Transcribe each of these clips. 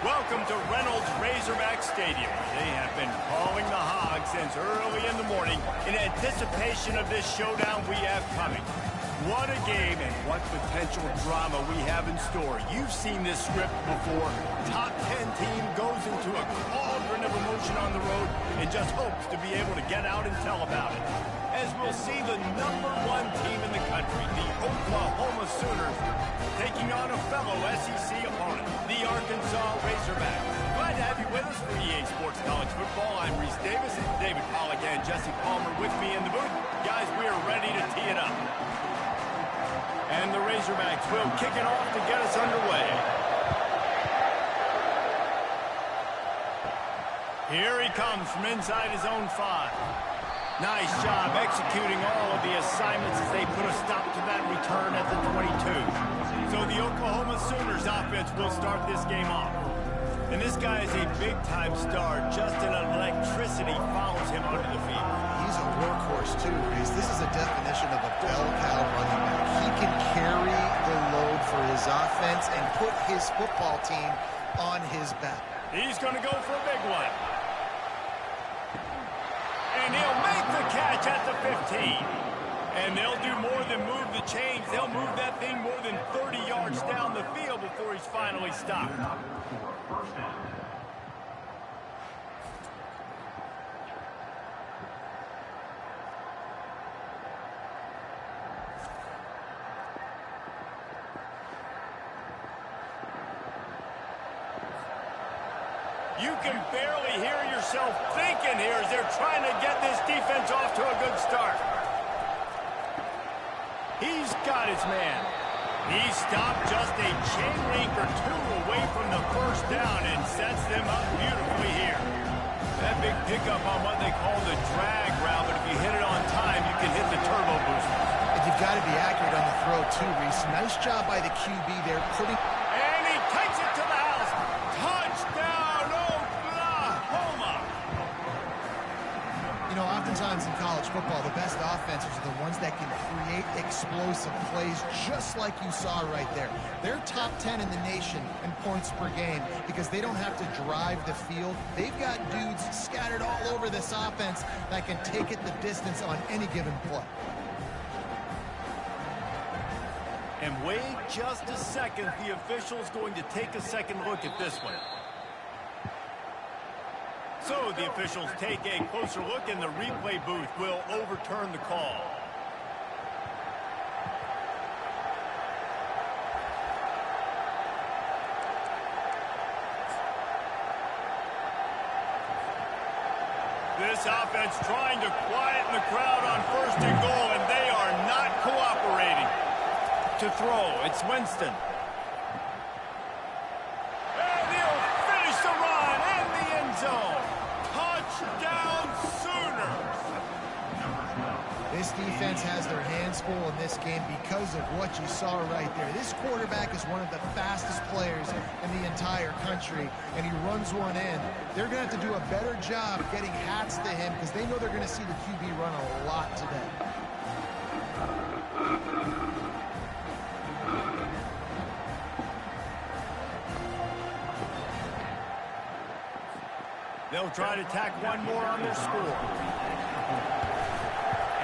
Welcome to Reynolds Razorback Stadium. They have been calling the Hogs since early in the morning in anticipation of this showdown we have coming. What a game and what potential drama we have in store. You've seen this script before. Top 10 team goes into a cauldron of emotion on the road and just hopes to be able to get out and tell about it. As we'll see the #1 team in the country, the Oklahoma Sooners, taking on a fellow SEC opponent, the Arkansas Razorbacks. Glad to have you with us for EA Sports College Football. I'm Reese Davis, and David Pollack and Jesse Palmer with me in the booth. Guys, we are ready to tee it up. And the Razorbacks will kick it off to get us underway. Here he comes from inside his own 5. Nice job executing all of the assignments as they put a stop to that return at the 22. So the Oklahoma Sooners offense will start this game off. And this guy is a big-time star. Just an electricity follows him onto the field. He's a workhorse, too, Reese. This is a definition of a bell cow running back. He can carry the load for his offense and put his football team on his back. He's going to go for a big one. And he'll make the catch at the 15. And they'll do more than move the chains. They'll move that thing more than 30 yards down the field before he's finally stopped. You can barely hear yourself thinking here as they're trying to get this defense off to a good start. He's got his man. He stopped just a chain link or 2 away from the first down and sets them up beautifully here. That big pickup on what they call the drag route, but if you hit it on time, you can hit the turbo booster. And you've got to be accurate on the throw, too, Reese. Nice job by the QB there. And he takes it to the house. Touchdown, Oklahoma! You know, oftentimes in college football, the best offenses are the ones that can create explosive plays just like you saw right there. They're top 10 in the nation in points per game because they don't have to drive the field. They've got dudes scattered all over this offense that can take it the distance on any given play. And wait just a second. The official's going to take a second look at this one. So the officials take a closer look, and the replay booth will overturn the call. This offense trying to quieten the crowd on 1st and goal, and they are not cooperating. To throw, it's Winston. And he'll finish the run in the end zone. Touchdown, Sooners! This defense has their hands full in this game because of what you saw right there. This quarterback is one of the fastest players in the entire country, and he runs one in. They're going to have to do a better job getting hats to him because they know they're going to see the QB run a lot today. They'll try to tack one more on their score.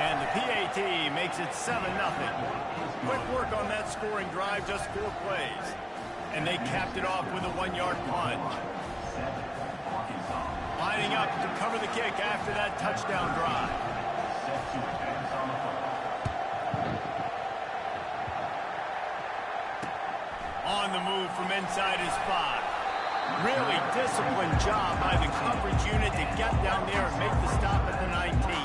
And the PAT makes it 7-0. Quick work on that scoring drive, just 4 plays. And they capped it off with a 1-yard plunge. Lining up to cover the kick after that touchdown drive. On the move from inside his 5. Really disciplined job by the coverage unit to get down there and make the stop at the 19.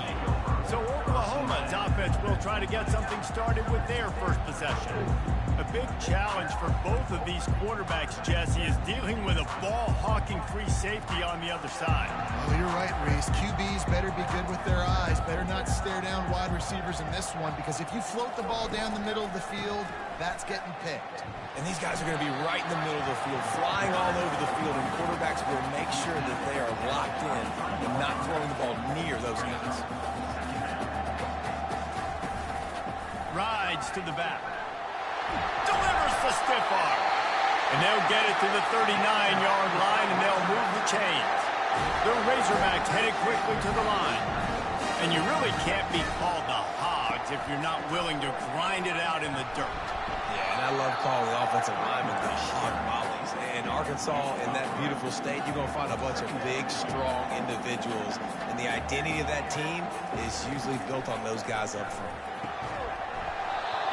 So Oklahoma's offense will try to get something started with their first possession. A big challenge for both of these quarterbacks, Jesse, is dealing with a ball-hawking free safety on the other side. Oh, you're right, Reese. QBs better be good with their eyes. Better not stare down wide receivers in this one, because if you float the ball down the middle of the field, that's getting picked. And these guys are going to be right in the middle of the field, flying all over the field, and quarterbacks will make sure that they are locked in and not throwing the ball near those guys. Rides to the back. Delivers the stiff arm. And they'll get it to the 39-yard line, and they'll move the chains. The Razorbacks headed quickly to the line. And you really can't be called the Hogs if you're not willing to grind it out in the dirt. Yeah, and I love calling the offensive linemen the hog mollies. And Arkansas, in that beautiful state, you're going to find a bunch of big, strong individuals. And the identity of that team is usually built on those guys up front.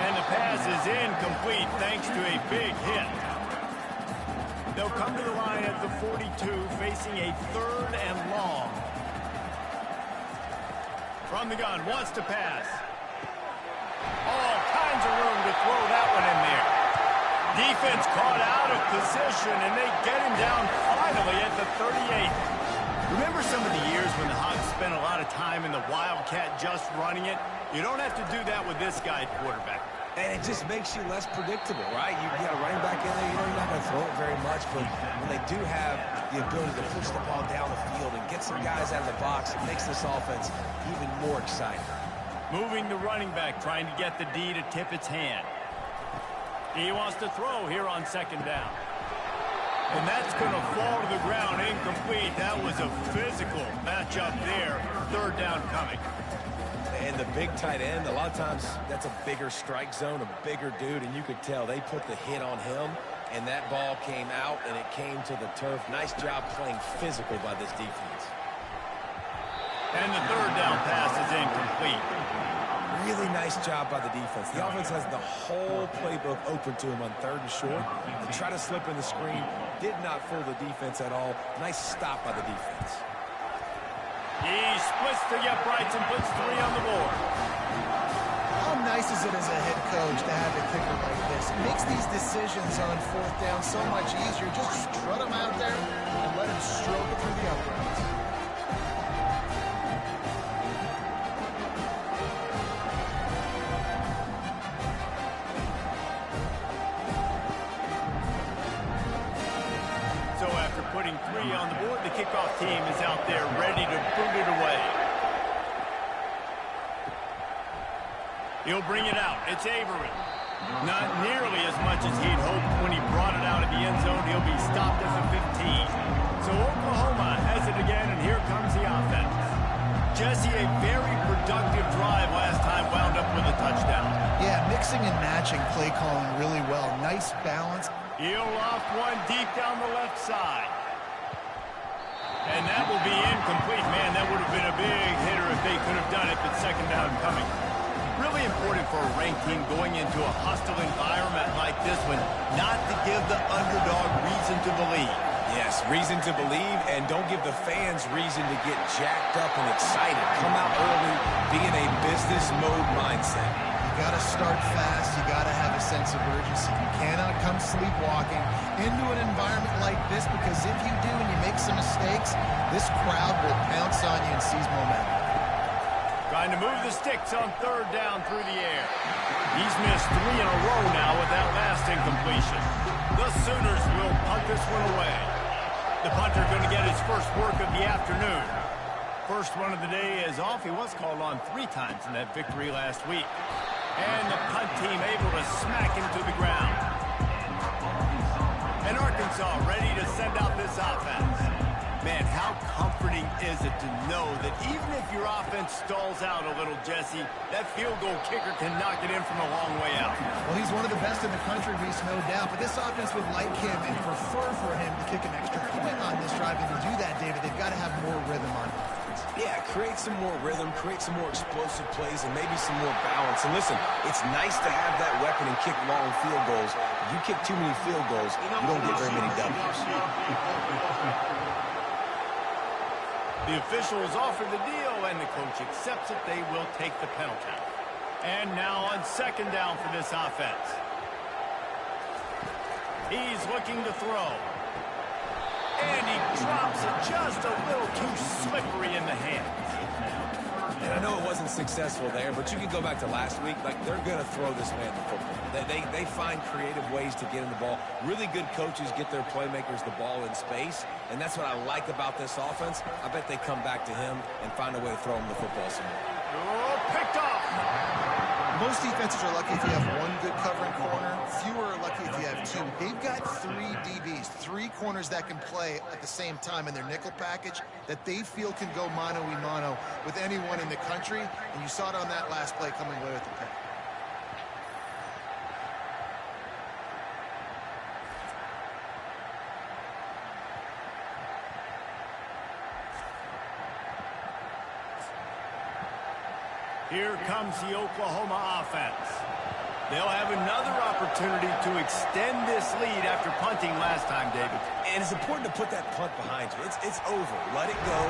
And the pass is incomplete thanks to a big hit. They'll come to the line at the 42, facing a 3rd and long. From the gun, wants to pass. All kinds of room to throw that one in there. Defense caught out of position, and they get him down finally at the 38. Remember some of the years when the Hogs spent a lot of time in the Wildcat just running it? You don't have to do that with this guy at quarterback. And it just makes you less predictable, right? You got a running back in there, you know you're not going to throw it very much, but when they do have the ability to push the ball down the field and get some guys out of the box, it makes this offense even more exciting. Moving the running back, trying to get the D to tip its hand. He wants to throw here on 2nd down. And that's going to fall to the ground, incomplete. That was a physical matchup there. 3rd down coming. And the big tight end, a lot of times that's a bigger strike zone, a bigger dude, and you could tell they put the hit on him, and that ball came out, and it came to the turf. Nice job playing physical by this defense. And the 3rd down pass is incomplete. Really nice job by the defense. The offense has the whole playbook open to him on 3rd and short. They try to slip in the screen, did not fool the defense at all. Nice stop by the defense. He splits the uprights and puts 3 on the board. How nice is it as a head coach to have a kicker like this? It makes these decisions on 4th down so much easier. Just strut him out there and let him stroke it through the uprights. So after putting 3 on the board, the kickoff team is out there ready to boot it away. He'll bring it out. It's Avery. Not nearly as much as he'd hoped when he brought it out of the end zone. He'll be stopped at the 15. So Oklahoma has it again, and here comes the offense. Jesse, a very productive drive last time, wound up with a touchdown. Yeah, mixing and matching play calling really well. Nice balance. He'll loft one deep down the left side. And that will be incomplete. Man, that would have been a big hitter if they could have done it, but 2nd down coming. Really important for a ranked team going into a hostile environment like this one, not to give the underdog reason to believe. Yes, reason to believe, and don't give the fans reason to get jacked up and excited. Come out early, be in a business mode mindset. You got to start fast. You got to have a sense of urgency. You cannot come sleepwalking into an environment like this, because if you do and you make some mistakes, this crowd will pounce on you and seize momentum. Trying to move the sticks on 3rd down through the air. He's missed 3 in a row now with that last incompletion. The Sooners will punt this one away. The punter going to get his first work of the afternoon. First one of the day is off. He was called on 3 times in that victory last week. And the punt team able to smack him to the ground. And Arkansas ready to send out this offense. Man, how comforting is it to know that even if your offense stalls out a little, Jesse, that field goal kicker can knock it in from a long way out. Well, he's one of the best in the country, Reese, no doubt. But this offense would like him and prefer for him to kick an extra point on this drive. And to do that, David, they've got to have more rhythm on offense. Yeah, create some more rhythm, create some more explosive plays, and maybe some more balance. And listen, it's nice to have that weapon and kick long field goals. If you kick too many field goals, you don't get very many W's. The officials offer the deal, and the coach accepts it. They will take the penalty. And now on 2nd down for this offense. He's looking to throw. And he drops it just a little too slippery in the hands. And I know it wasn't successful there, but you can go back to last week. Like, they're going to throw this man the football. They find creative ways to get him the ball. Really good coaches get their playmakers the ball in space, and that's what I like about this offense. I bet they come back to him and find a way to throw him the football somewhere. Oh, picked off. Most defenses are lucky if you have one good covering corner. Fewer are lucky if you have two. They've got 3 DBs, 3 corners that can play at the same time in their nickel package that they feel can go mano-a-mano with anyone in the country. And you saw it on that last play coming away with the pick. Here comes the Oklahoma offense. They'll have another opportunity to extend this lead after punting last time, David. And it's important to put that punt behind you. It's over. Let it go.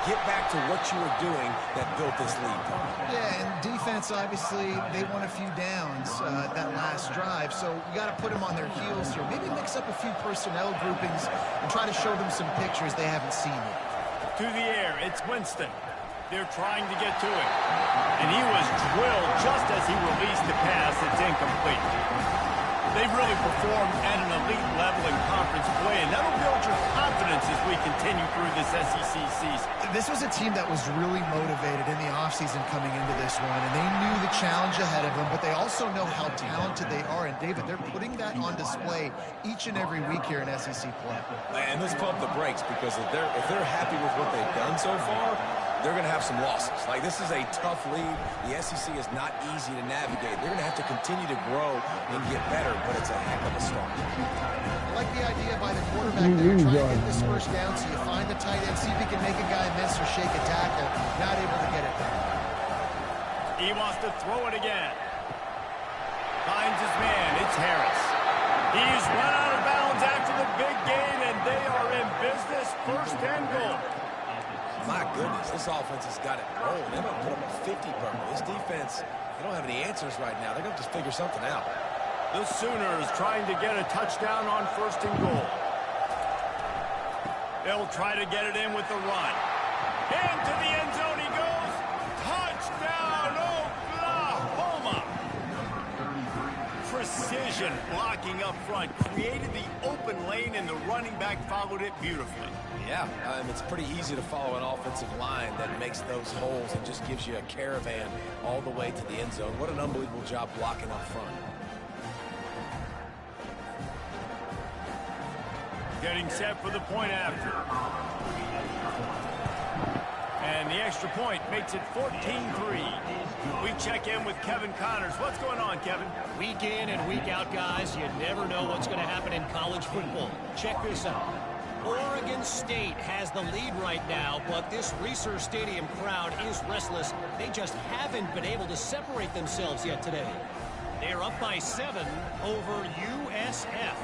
Get back to what you were doing that built this lead. Yeah, and defense, obviously, they won a few downs that last drive, so you got to put them on their heels here. Maybe mix up a few personnel groupings and try to show them some pictures they haven't seen yet. To the air, it's Winston. They're trying to get to it. And he was drilled just as he released the pass. It's incomplete. They've really performed at an elite level in conference play, and that'll build your confidence as we continue through this SEC season. This was a team that was really motivated in the offseason coming into this one, and they knew the challenge ahead of them, but they also know how talented they are. And, David, they're putting that on display each and every week here in SEC play. And let's pump the brakes, because if they're happy with what they've done so far, they're going to have some losses. Like, this is a tough league. The SEC is not easy to navigate. They're going to have to continue to grow and get better, but it's a heck of a start. I like the idea by the quarterback there, trying to get this first down, so you find the tight end, see if he can make a guy miss or shake a tackle. Not able to get it done. He wants to throw it again. Finds his man. It's Harris. He's run out of bounds after the big gain, and they are in business. First and goal. My goodness, this offense has got it rolling. They're going to put up a 50 burger. This defense, they don't have any answers right now. They're going to just figure something out. The Sooners trying to get a touchdown on first and goal. They'll try to get it in with the run. Into the end zone he goes. Touchdown, Oklahoma! Precision blocking up front. Created the open lane, and the running back followed it beautifully. Yeah, it's pretty easy to follow an offensive line that makes those holes and just gives you a caravan all the way to the end zone. What an unbelievable job blocking up front. Getting set for the point after. And the extra point makes it 14-3. We check in with Kevin Connors. What's going on, Kevin? Week in and week out, guys, you never know what's going to happen in college football. Check this out. Oregon State has the lead right now, but this Reser Stadium crowd is restless. They just haven't been able to separate themselves yet today. They're up by 7 over USF.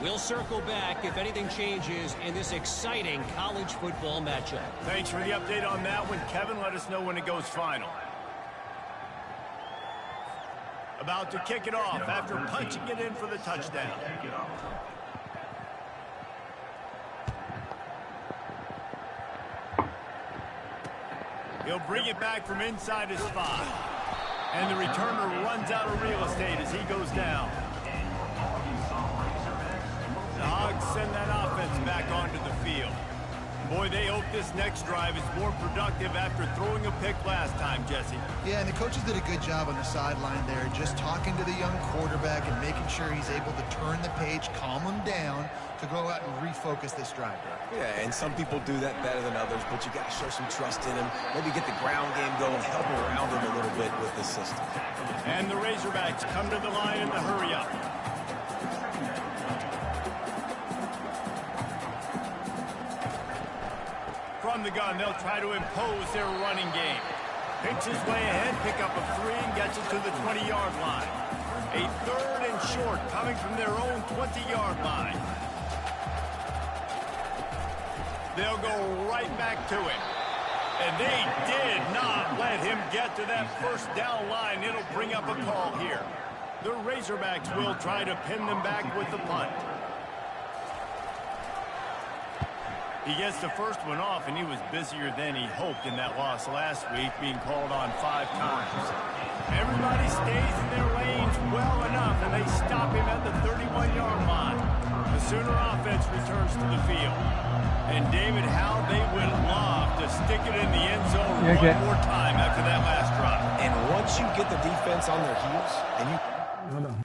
We'll circle back if anything changes in this exciting college football matchup. Thanks for the update on that one, Kevin. Let us know when it goes final. About to kick it off after punching it in for the touchdown. He'll bring it back from inside his spot. And the returner runs out of real estate as he goes down. The Hogs send that offense back onto the field. Boy, they hope this next drive is more productive after throwing a pick last time, Jesse. Yeah, and the coaches did a good job on the sideline there, just talking to the young quarterback and making sure he's able to turn the page, calm him down to go out and refocus this drive. Yeah, and some people do that better than others, but you got to show some trust in him. Maybe get the ground game going, help around him a little bit with this system. And the Razorbacks come to the line in the hurry-up. From the gun, they'll try to impose their running game. Pinch his way ahead, pick up a 3, and gets it to the 20-yard line. A 3rd and short coming from their own 20-yard line. They'll go right back to it. And they did not let him get to that first down line. It'll bring up a call here. The Razorbacks will try to pin them back with the punt. He gets the first one off, and he was busier than he hoped in that loss last week, being called on 5 times. Everybody stays in their lanes well enough, and they stop him at the 31-yard line. The Sooner offense returns to the field. And, David, how they would love to stick it in the end zone one more time after that last drive. And once you get the defense on their heels, and you... Hold on.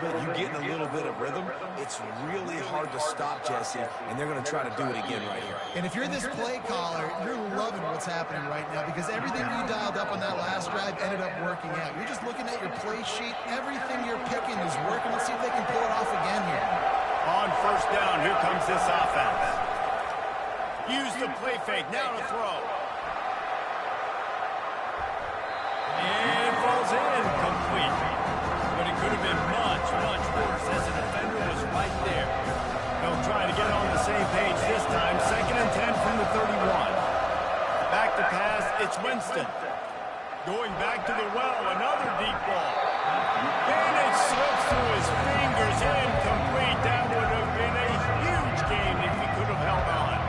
You getting a little bit of rhythm, it's really hard to stop, Jesse, and they're going to try to do it again right here. And if you're this play caller, you're loving what's happening right now because everything you dialed up on that last drive ended up working out. You're just looking at your play sheet. Everything you're picking is working. Let's see if they can pull it off again here. On first down, here comes this offense. Use the play fake. Now to throw. And it falls in. Complete. But it could have been much, much worse as the defender was right there. They'll try to get on the same page this time. 2nd and 10 from the 31. Back to pass. It's Winston. Going back to the well. Another deep ball. And it slips through his fingers. Incomplete. That would have been a huge game if he could have held on.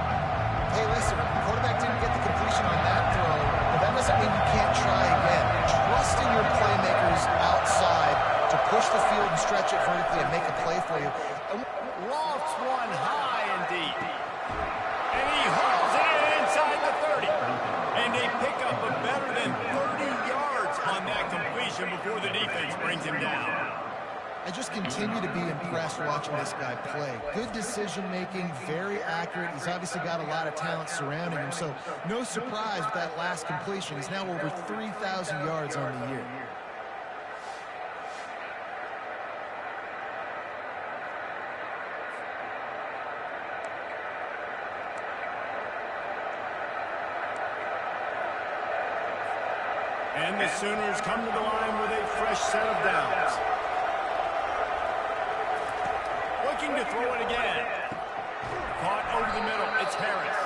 Hey, listen, the quarterback didn't get the completion on that throw, but that doesn't mean you can't try again. Trust in your playmakers outside to push the field and stretch it vertically and make a play for you. Lofts one high and deep. And he hauls it in inside the 30. And they pick up a better than 30 yards on that completion before the defense brings him down. I just continue to be impressed watching this guy play. Good decision-making, very accurate. He's obviously got a lot of talent surrounding him, so no surprise with that last completion. He's now over 3,000 yards on the year. And the Sooners come to the line with a fresh set of downs. Looking to throw it again. Caught over the middle. It's Harris.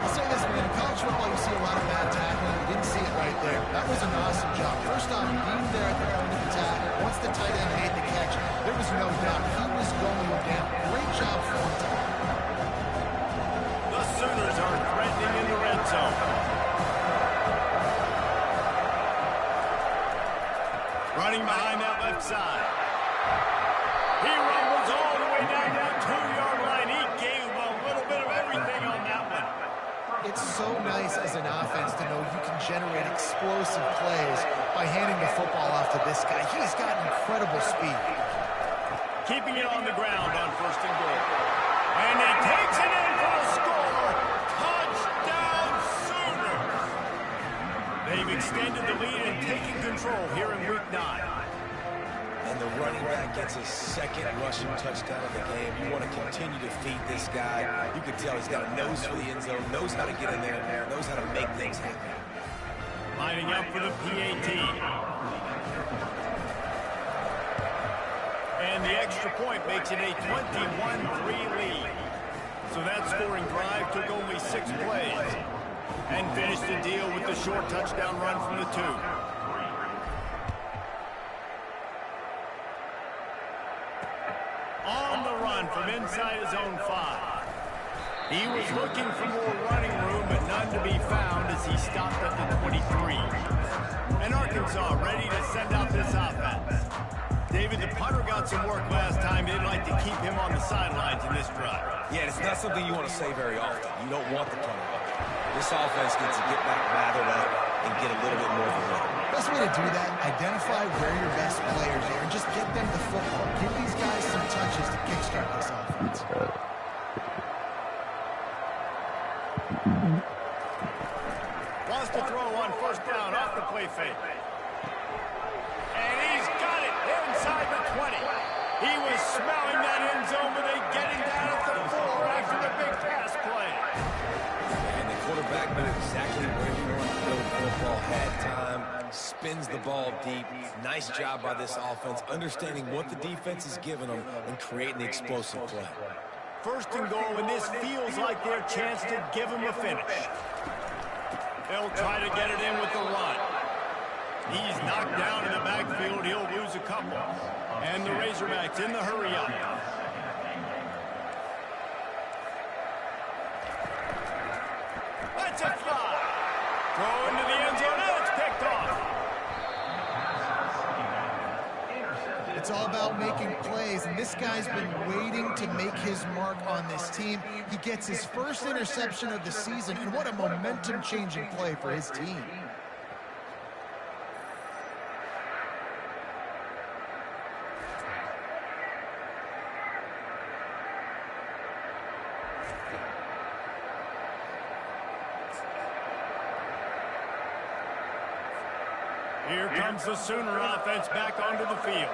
I'll say this, man. In college football, you see a lot of bad tackling. You didn't see it right there. That was an awesome job. First off, being there at the point of the tackle. Once the tight end made the catch, there was no doubt he was going down. Great job for him. The Sooners are threatening in the red zone. Running behind that left side. He rumbles all the way down that 2-yard line. He gave a little bit of everything on that one. It's so nice as an offense to know you can generate explosive plays by handing the football off to this guy. He's got incredible speed. Keeping it on the ground on 1st and goal. And he takes it in for the score. Touchdown Sooners. They've extended the lead and taken control here in Week 9. And the running back gets his 2nd rushing touchdown of the game. You want to continue to feed this guy. You can tell he's got a nose for the end zone, knows how to get in there, knows how to make things happen. Lining up for the PAT. And the extra point makes it a 21-3 lead. So that scoring drive took only 6 plays. And finished the deal with the short touchdown run from the 2. On the run from inside his own 5. He was looking for more running room, but none to be found as he stopped at the 23. And Arkansas ready to send out this offense. David, the punter got some work last time. They'd like to keep him on the sidelines in this drive. Yeah, it's not something you want to say very often. You don't want the punter. This offense needs to get back lathered up and get a little bit more of a run. Best way to do that, identify where your best players are and just get them the football. Give these guys some touches to kickstart this offense. Wants to throw on 1st down off the play fake. And he's got it inside the 20. He was smelling that end zone, but they get him down at the 4 after the big pass play. And the quarterback knew exactly where he wanted to go with the football, had time, spins the ball deep. Nice job by this offense, understanding what the defense is giving them and creating the explosive play. 1st and goal, and this feels like their chance to give him a finish. They'll try to get it in with the run. He's knocked down in the backfield. He'll lose a couple. And the Razorbacks in the hurry-up. That's a fly. Throw into the end zone. Now it's picked off. It's all about making plays, and this guy's been waiting to make his mark on this team. He gets his first interception of the season, and what a momentum-changing play for his team. Here comes the Sooner offense back onto the field.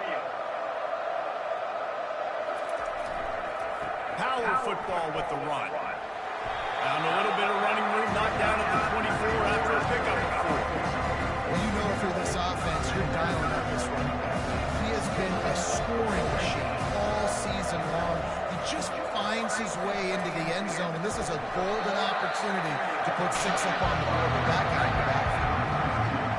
Power football with the run. Found a little bit of running room, knocked down at the 24 after a pickup of 4. Well, you know for this offense, you're dialing up this running back. He has been a scoring machine all season long. He just finds his way into the end zone, and this is a golden opportunity to put 6 up on the board with that guy in the backfield.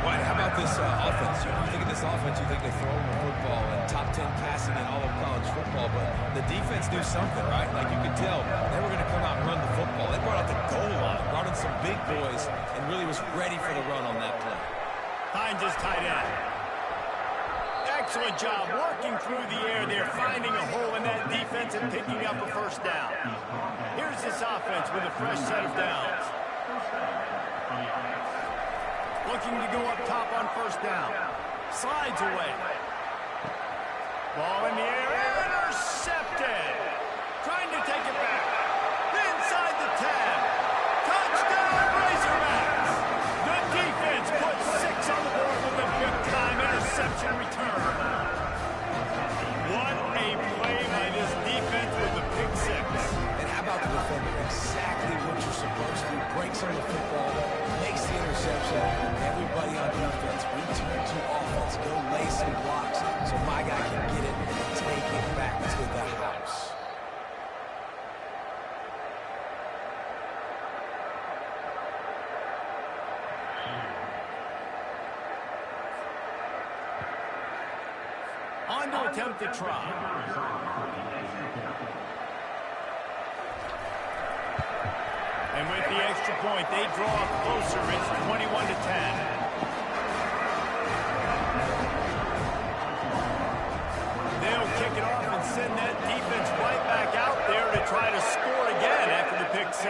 Well, how about this offense? You think of this offense, you think they throw the football and top 10 passing in all of college football, but the defense knew something, right? Like you could tell, they were going to come out and run the football. They brought out the goal line, brought in some big boys, and really was ready for the run on that play. Finds his tight end. Excellent job working through the air there, finding a hole in that defense and picking up a first down. Here's this offense with a fresh set of downs. Looking to go up top on first down. Slides away. Ball in the air. Intercepted. Trying to take it back. Inside the 10. Touchdown, Razorbacks. The defense puts 6 on the board with a big-time interception return. What a play by this defense with the pick 6. And how about the defender? Exactly what you're supposed to. Breaks on the football, makes the interception. Everybody on defense, return to offense, go lay some blocks so my guy can get it and take it back to the house. On to attempt the try. And with the extra point, they draw closer. It's 21-10. They'll kick it off and send that defense right back out there to try to score again after the pick 6.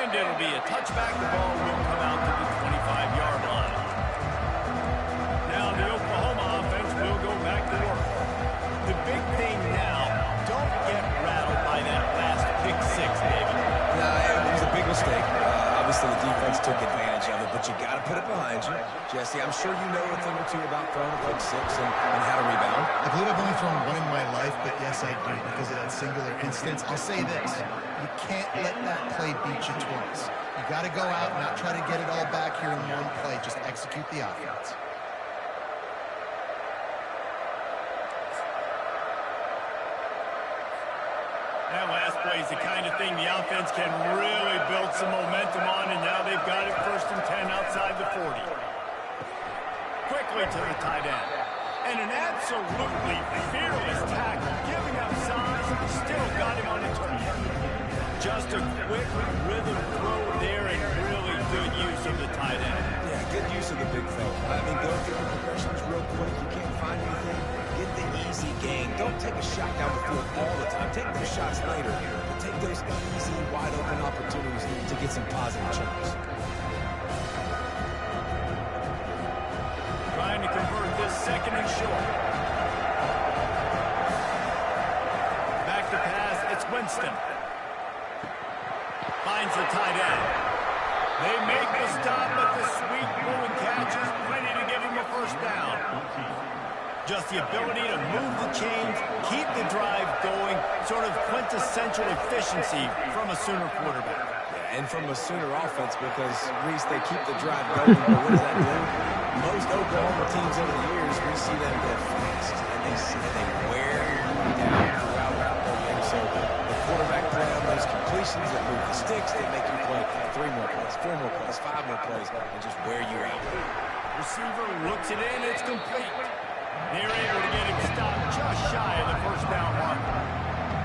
And it'll be a touchback. The ball will come out to the 25-yard line. Now the Oklahoma offense will go back to work. The big thing now, don't get rattled by that last pick 6, David. No, it was a big mistake. Obviously, the defense took advantage of it, but you got to put it behind you. Jesse, I'm sure you know a thing or two about throwing a pick 6 and how to rebound. I believe I've only thrown one in my life, but yes, I do because of that singular instance. I'll say this. You can't let that play beat you twice. You got to go out and not try to get it all back here in one play. Just execute the offense. That last play is the kind of thing the offense can really build some momentum on, and now they've got it 1st and 10 outside the 40. Quickly to the tight end. And an absolutely fearless tackle, giving up size, still got him on the turn. Just a quick rhythm throw there and really good use of the tight end. Yeah, good use of the big fella. I mean, go through the progressions real quick. You can't find anything. Get the easy gain. Don't take a shot down the field all the time. Take those shots later. But take those easy, wide-open opportunities to get some positive chunks. Trying to convert this 2nd and short. Back to pass. It's Winston. Finds the tight end. They make the stop, but the sweet moving catch is plenty to give him a first down. Just the ability to move the chains, keep the drive going, sort of quintessential efficiency from a Sooner quarterback. Yeah, and from a Sooner offense because, Reese, they keep the drive going, but what does that do? Most Oklahoma teams over the years, we see them go fast, and they wear you down throughout the game. So the quarterback play on those completions that move the sticks, they make you play 3 more plays, 4 more plays, 5 more plays, and just wear you out. Receiver looks it in, it's complete. They're able to get him stopped just shy of the first down mark.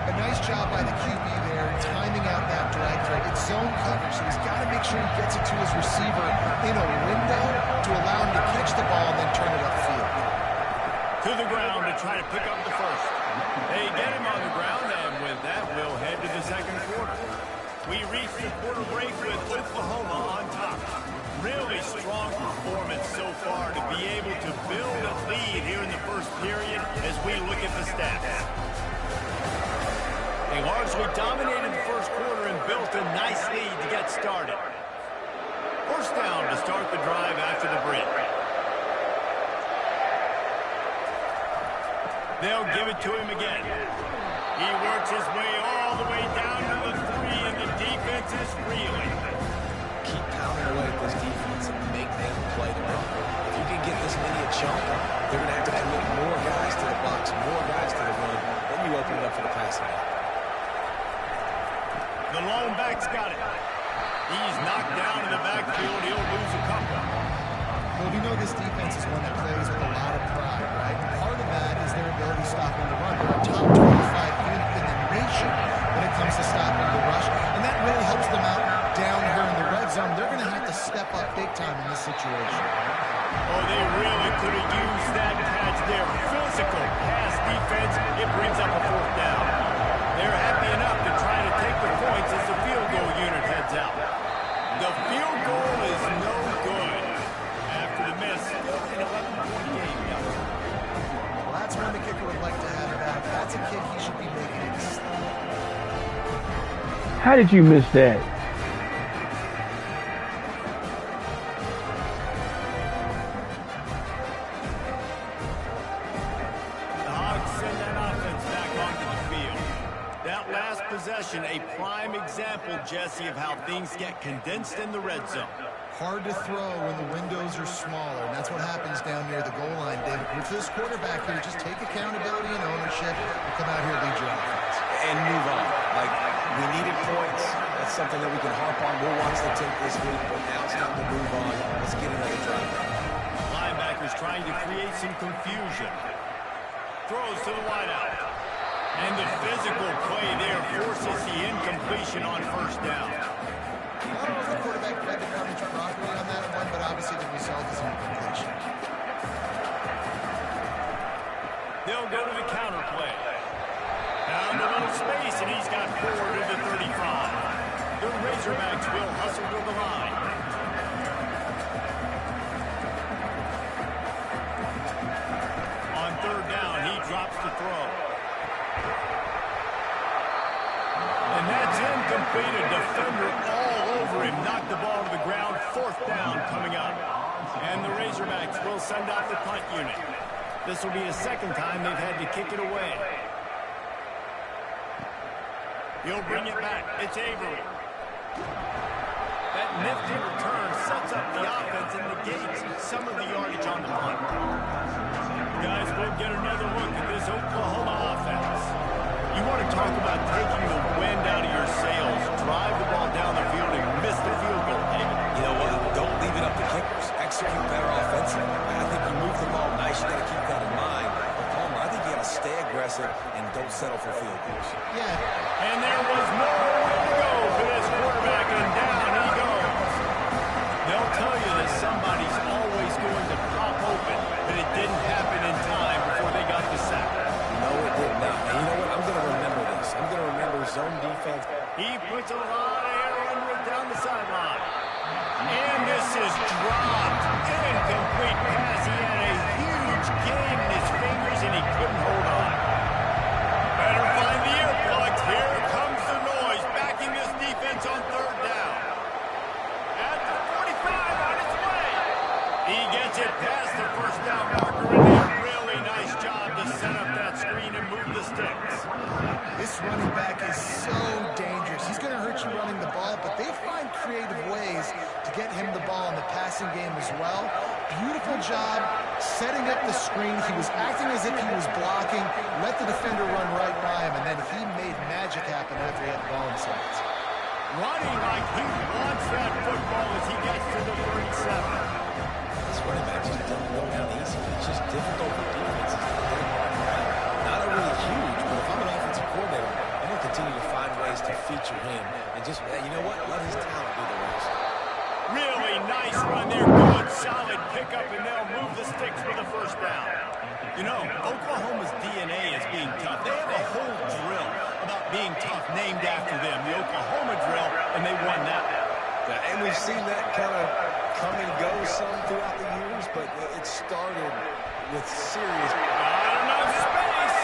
A nice job by the QB there, timing out that drag throw. It's zone coverage, so he's got to make sure he gets it to his receiver in a window to allow him to catch the ball and then turn it upfield. To the ground to try to pick up the first. They get him on the ground, and with that, we'll head to the 2nd quarter. We reach the quarter break with Oklahoma on top. Really strong performance so far to be able to build a lead here in the first period as we look at the stats. They largely dominated the first quarter and built a nice lead to get started. First down to start the drive after the break. They'll give it to him again. He works his way all the way down The lone back's got it. He's knocked down in the backfield. He'll lose a couple. Well, we know this defense is one that plays with a lot of pride, right? Part of that is their ability stopping the run. They're a top 25 unit in the nation when it comes to stopping the rush, and that really helps them out down here in the red zone. They're going to have to step up big time in this situation. Oh, they really could have used that catch there. Physical pass defense. It brings up a fourth down. They're happy enough to try to take the points as the field goal unit heads out. The field goal is no good. After the miss, still an 11-point game now. Well, that's when the kicker would like to have back. That's a kick he should be making it. How did you miss that? Possession, a prime example, Jesse, of how things get condensed in the red zone. Hard to throw when the windows are smaller, and that's what happens down near the goal line, David. With this quarterback here, just take accountability and ownership and come out here and lead your offense. And move on. Like, we needed points. That's something that we can harp on. We'll watch the tape this week, but now it's time to move on. Let's get another drive. Linebackers trying to create some confusion. Throws to the wideout. And the physical play there forces the incompletion on first down. I don't know if the quarterback read the coverage properly on that one, but obviously the result is incompletion. They'll go to the counter play. Down a little space, and he's got forward to the 35. The Razorbacks will hustle to the line. On third down, he drops the throw. And that's incomplete. A defender all over him. Knocked the ball to the ground. Fourth down coming up. And the Razorbacks will send out the punt unit. This will be the second time they've had to kick it away. He'll bring it back. It's Avery. That nifty return sets up the offense and negates some of the yardage on the punt. Guys, we'll get another look at this Oklahoma offense. You want to talk about taking the wind out of your sails, drive the ball down the field and miss the field goal, David. You know what? Don't leave it up to kickers. Execute better offensively. I think you move the ball nice. You got to keep that in mind. But Palmer, I think you got to stay aggressive and don't settle for field goals. Yeah. And there was nowhere to go for this quarterback, and down he goes. They'll tell you that somebody's always going to pop open, but it didn't happen in time before they got the sack. No, it did not. And you know what? I'm going to remember this. I'm going to remember zone defense. He puts a lot of air under it down the sideline. And this is dropped. Incomplete pass. He had a huge gain in his fingers, and he couldn't hold on. Better find the earplugs. Here comes the noise, backing this defense on third down. At the 45 on its way. He gets it past the first down marker, and a really nice job to set up that screen and move the sticks. This running back is so dangerous. He's going to hurt you running the ball, but they find creative ways to get him the ball in the passing game as well. Beautiful job setting up the screen. He was acting as if he was blocking, let the defender run right by him, and then he made magic happen after he had the ball in his hands. Running like he wants that football as he gets to the 37. This running back just doesn't go down easy. It's just difficult for defenses to hit him on the ground. Not really huge, but if I'm an offensive coordinator, I'm going to continue to find ways to feature him and just, you know what, let his talent do the rest. Really nice run there. Good, solid pickup, and they'll move the sticks for the first down. You know, Oklahoma's DNA is being tough. They have a whole drill about being tough named after them, the Oklahoma drill, and they won that. Yeah, and we've seen that kind of come and go some throughout the years, but it started with serious... Not enough space.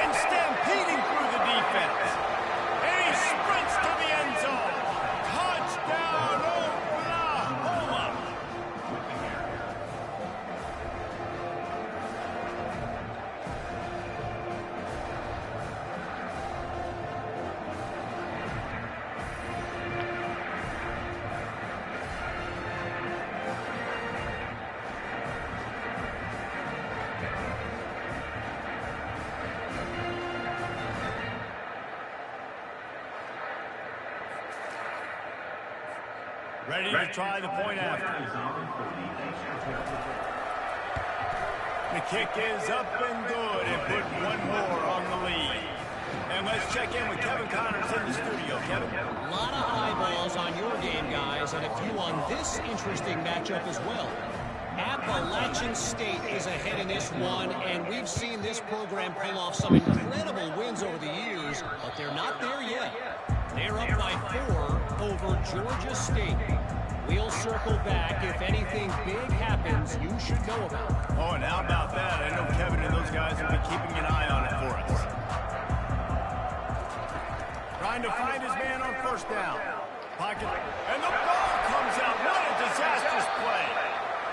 And stampeding through the defense. And he sprints to the end zone. Touchdown, Oklahoma. Ready to try the point after. The kick is up and good and put one more on the lead. And let's check in with Kevin Connors in the studio. Kevin? A lot of eyeballs on your game, guys, and a few on this interesting matchup as well. Appalachian State is ahead in this one, and we've seen this program pull off some incredible wins over the years, but they're not there yet. They're up by 4 over Georgia State. We'll circle back. If anything big happens, you should know about it. Oh, and how about that? I know Kevin and those guys will be keeping an eye on it for us. Trying to find his man on first down. Pocket, and the ball comes out. What a disastrous play.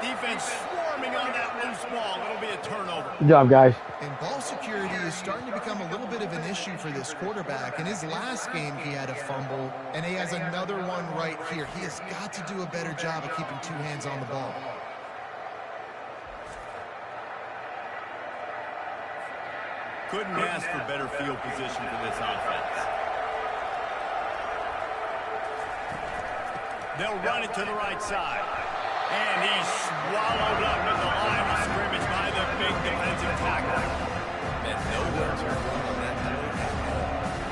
Defense swarming on that loose ball. It'll be a turnover. Good job, guys. And ball security is starting to become a little bit of an issue for this quarterback. In his last game, he had a fumble, and he has another one right here. He has got to do a better job of keeping 2 hands on the ball. Couldn't ask for better field position for this offense. They'll run it to the right side. And he's swallowed up at the line of scrimmage by the big defensive tackle. And nowhere to run on that play.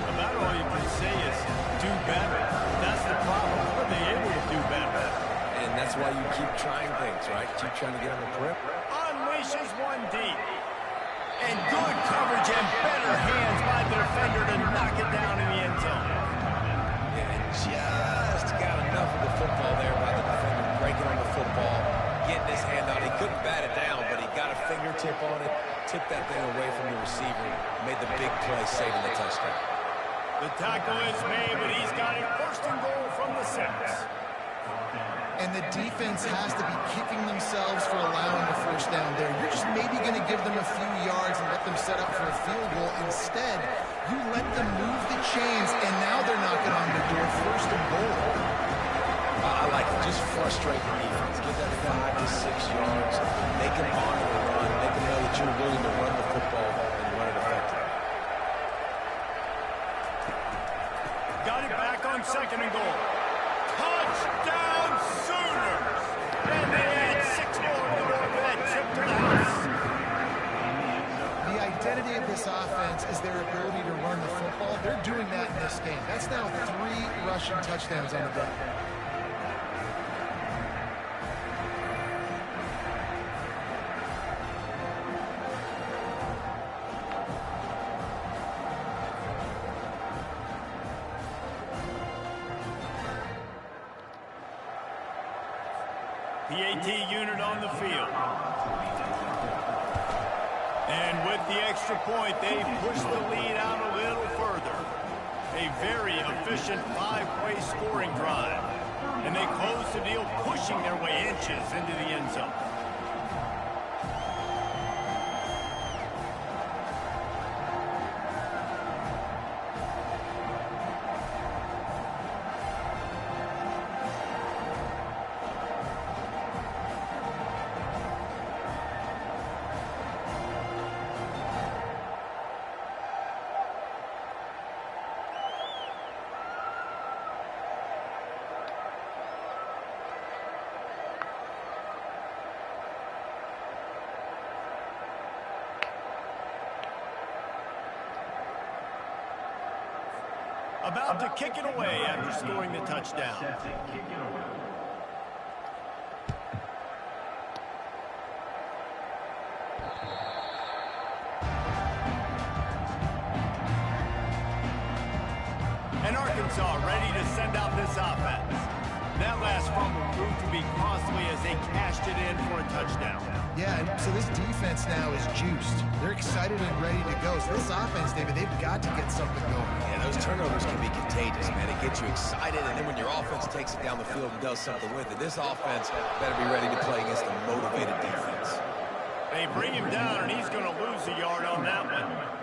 About all you can say is do better. That's the problem. Are they able to do better? And that's why you keep trying things, right? Keep trying to get on the grip. Unleashes one deep. And good coverage and better hands by the defender to knock it down in the end zone. And just got enough of the football there by the defender, breaking on the football, getting his hand on it. He couldn't bat it down, but he got a fingertip on it, tipped that thing away from the receiver, made the big play, saving the touchdown. The tackle is made, but he's got it first and goal from the 6. And the defense has to be kicking themselves for allowing the first down there. You're just maybe going to give them a few yards and let them set up for a field goal. Instead, you let them move the chains, and now they're knocking on the door first and goal. I like it. Just frustrate the defense. Get that 5 to 6 yards. Make them honor the run. Make them know that you're willing to run the football and run it effectively. Got it back on second and goal. Touchdown Sooners! And they add 6 more to the that trip to the house. The identity of this offense is their ability to run the football. They're doing that in this game. That's now 3 rushing touchdowns on the day. PAT unit on the field. And with the extra point, they push the lead out a little further. A very efficient 5-way scoring drive. And they close the deal, pushing their way inches into the end zone. About to kick it away after scoring the touchdown. And Arkansas ready to send out this offense. That last fumble proved to be costly as they cashed it in for a touchdown. Yeah, and so this defense now is juiced. They're excited and ready to go. So this offense, David, they've got to get something going. Yeah, those turnovers can be contagious, man. It gets you excited, and then when your offense takes it down the field and does something with it, this offense better be ready to play against a motivated defense. They bring him down, and he's going to lose a yard on that one.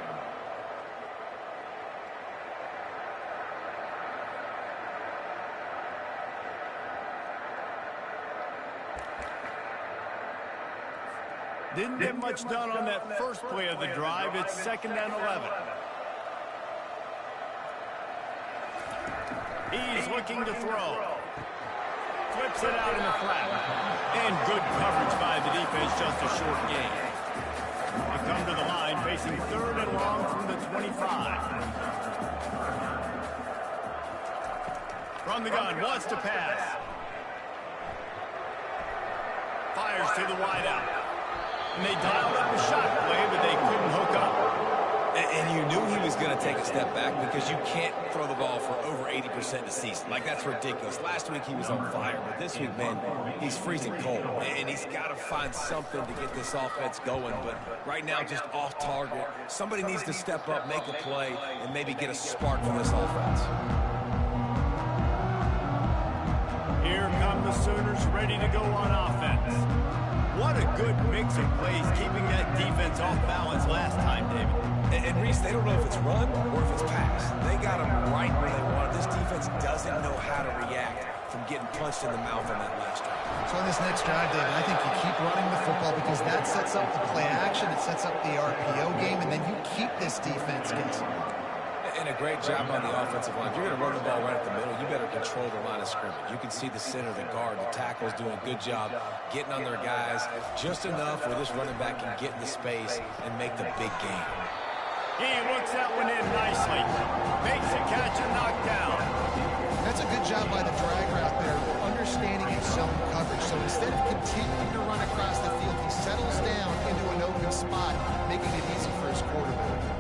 Didn't get much done on that first play of the drive. It's 2nd and 11. He's looking to throw. flips it out in the flat. And good coverage by the defense, just a short gain. They come to the line, facing 3rd and long from the 25. From the gun, wants to pass. Fires to the wideout. And they dialed up a shot play, but they couldn't hook up. And you knew he was going to take a step back because you can't throw the ball for over 80% a season. Like, that's ridiculous. Last week he was on fire, but this week, man, he's freezing cold. And he's got to find something to get this offense going. But right now, just off target. Somebody needs to step up, make a play, and maybe get a spark for this offense. Here come the Sooners ready to go on offense. What a good mix of plays, keeping that defense off balance last time, David. And Reese, they don't know if it's run or if it's pass. They got them right where they want it. This defense doesn't know how to react from getting punched in the mouth on that last drive. So on this next drive, David, I think you keep running the football because that sets up the play action, it sets up the RPO game, and then you keep this defense guessing. And a great job on the offensive line. If you're going to run the ball right at the middle, you better control the line of scrimmage. You can see the center, the guard, the tackle's doing a good job getting on their guys just enough where this running back can get into space and make the big game. He looks that one in nicely. Makes a catch and knocked down. That's a good job by the drag route there, understanding his zone coverage. So instead of continuing to run across the field, he settles down into an open spot, making it easy for his quarterback.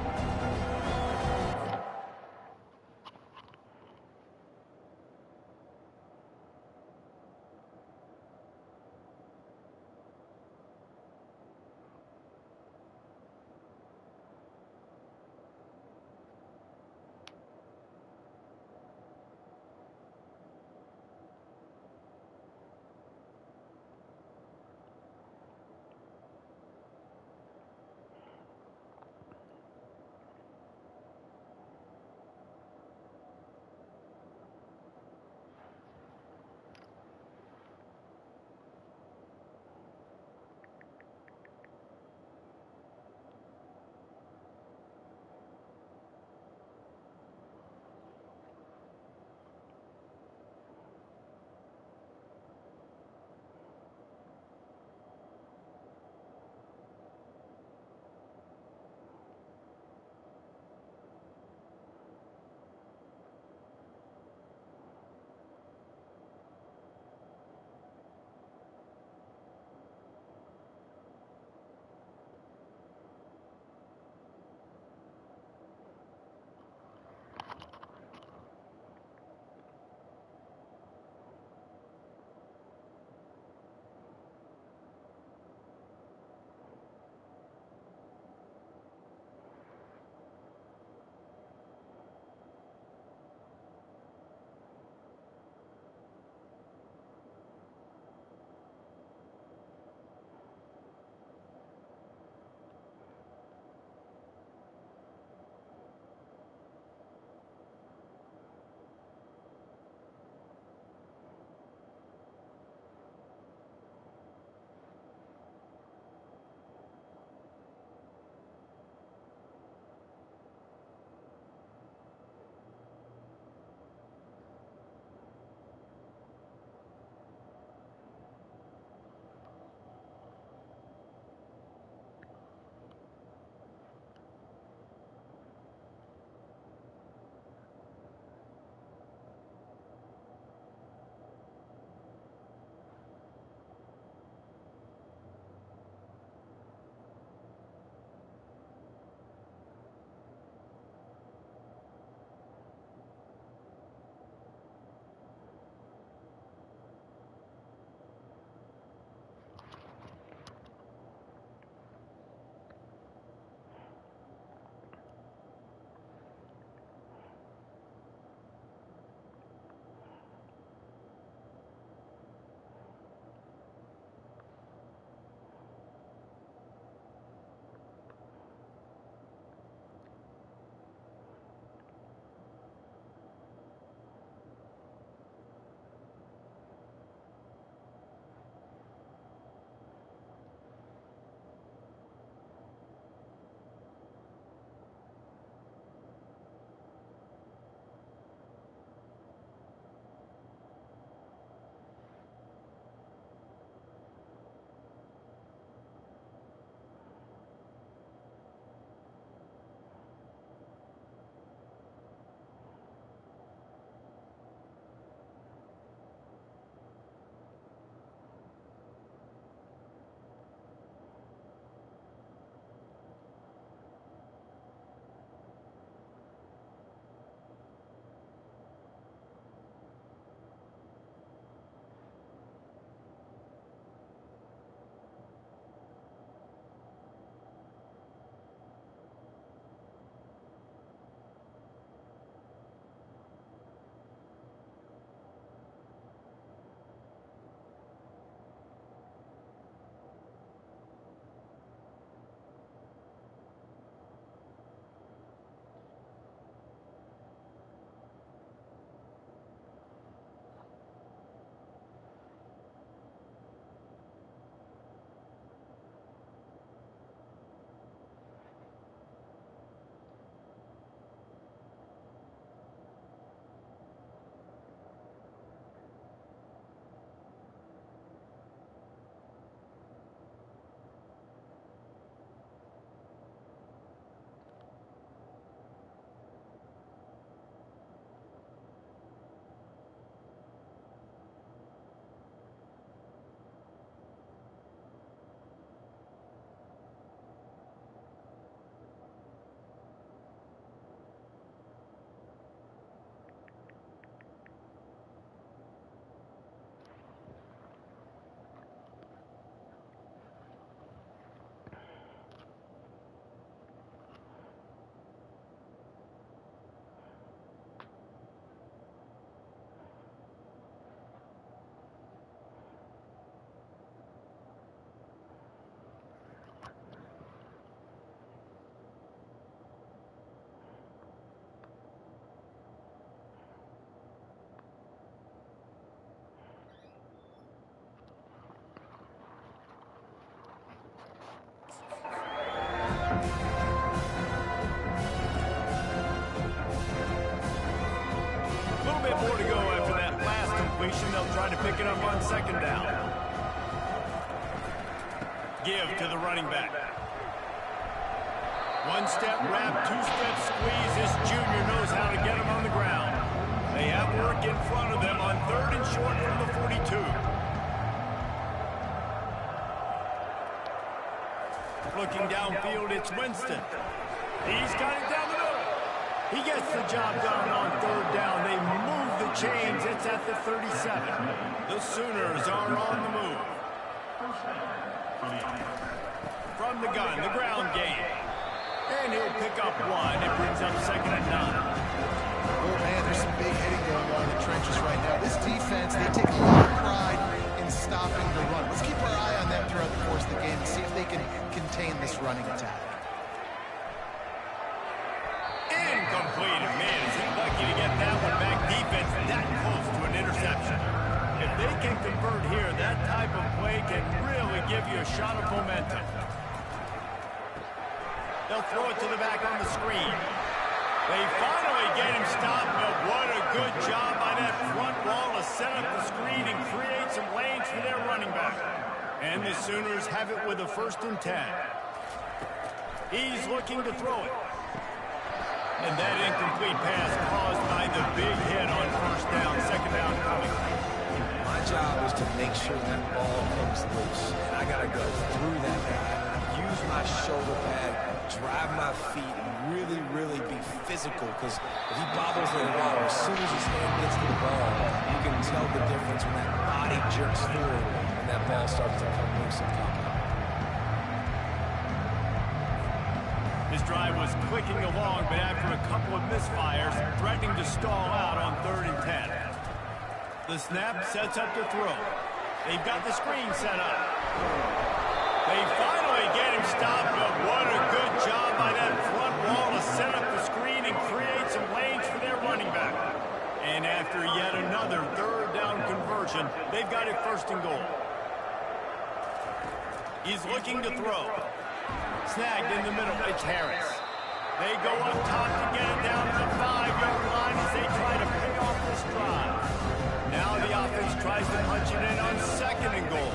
bit more to go after that last completion. They'll try to pick it up on second down. Give to the running back. One-step wrap, two-step squeeze. This junior knows how to get him on the ground. They have work in front of them on 3rd and short from the 42. Looking downfield, it's Winston. He's got it down the middle. He gets the job done on 3rd down. They move the chains. It's at the 37. The Sooners are on the move. From the gun, the ground game. And he'll pick up 1. It brings up 2nd and 9. Oh, man, there's some big hitting going on in the trenches right now. This defense, they take a lot of pride in stopping the run. Let's keep our eye on them throughout the course of the game and see if they can contain this running attack. Incomplete. Man, is he lucky to get that one back. Defense that close to an interception. If they can convert here, that type of play can really give you a shot of momentum. They'll throw it to the back on the screen. They finally get him stopped, but what a good job by that front wall to set up the screen and create some lanes for their running back. And the Sooners have it with a 1st and 10. He's looking to throw it. And that incomplete pass caused by the big hit on 1st down, 2nd down coming. My job is to make sure that ball comes loose. And I got to go through that guy, use my shoulder pad, drive my feet, and really be physical, because if he bobbles it at all, as soon as his hand gets to the ball, you can tell the difference when that body jerks forward and that ball starts to come loose and pop out. His drive was clicking along, but after a couple of misfires, threatening to stall out on 3rd and 10. The snap sets up the throw. They've got the screen set up. They finally get him stopped, but what a good job by that front wall to set up the screen and create some lanes for their running back. And after yet another 3rd down conversion, they've got it 1st and goal. He's looking to throw. Snagged in the middle, it's Harris. They go up top to get it down to the 5-yard line as they try to pay off this drive. Now the offense tries to punch it in on 2nd and goal.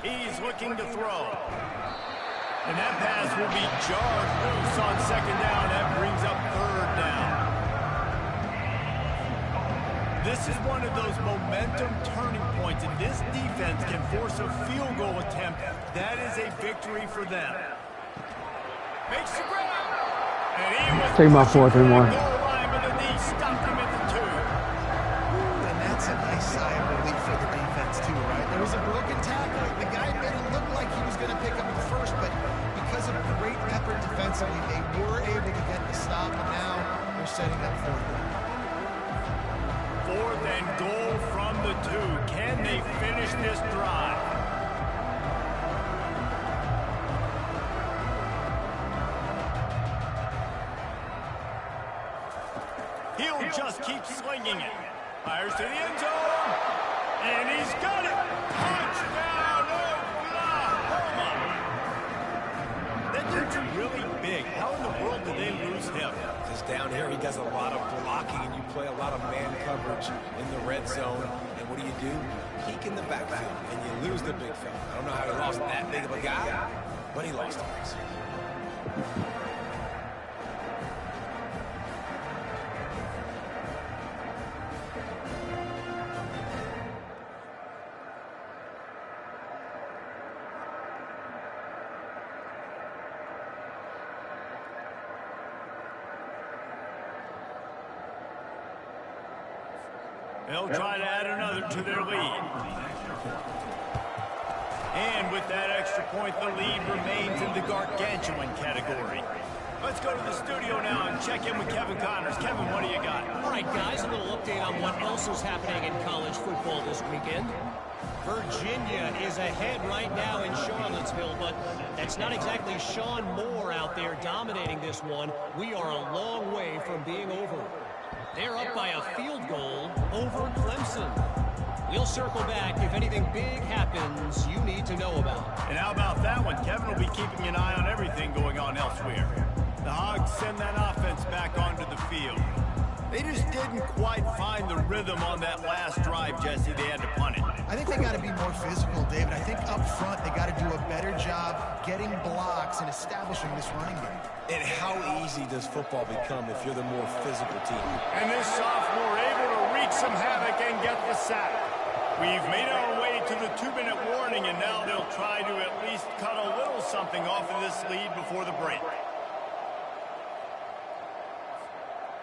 He's looking to throw. And that pass will be jarred loose on 2nd down. That brings up 3rd down. This is one of those momentum turning points. If this defense can force a field goal attempt, that is a victory for them. Makes the grab. And he was take my 4th and 1. Goal line, but the knee stopped him at the 2. And that's a nice sigh of relief for the defense, too, right? There was a broken tackle. The guy made it look like he was going to pick up the 1st, but because of great effort defensively, they were able to get the stop, and now they're setting up 4th down. 4th and goal from the 2. Can they finish this drive? He'll just keep slinging it. Fires to the end zone. And he's got it. Touchdown, Oklahoma. That dude's really big. How in the world did they lose him? Because down here he does a lot of blocking, and you play a lot of man coverage in the red zone. And what do? Peek in the backfield, and you lose the big fella. I don't know how he lost that big of a guy, but he lost him. They'll try to add another to their lead. And with that extra point, the lead remains in the gargantuan category. Let's go to the studio now and check in with Kevin Connors. Kevin, what do you got? All right, guys, a little update on what else is happening in college football this weekend. Virginia is ahead right now in Charlottesville, but that's not exactly Sean Moore out there dominating this one. We are a long way from being over. They're up by a field goal over Clemson. We'll circle back if anything big happens you need to know about. And how about that one? Kevin will be keeping an eye on everything going on elsewhere. The Hogs send that offense back onto the field. They just didn't quite find the rhythm on that last drive, Jesse. They had to punt it. I think they got to be more physical, David. I think up front they got to do a better job getting blocks and establishing this running game. And how easy does football become if you're the more physical team? And this sophomore able to wreak some havoc and get the sack. We've made our way to the 2-minute warning, and now they'll try to at least cut a little something off of this lead before the break.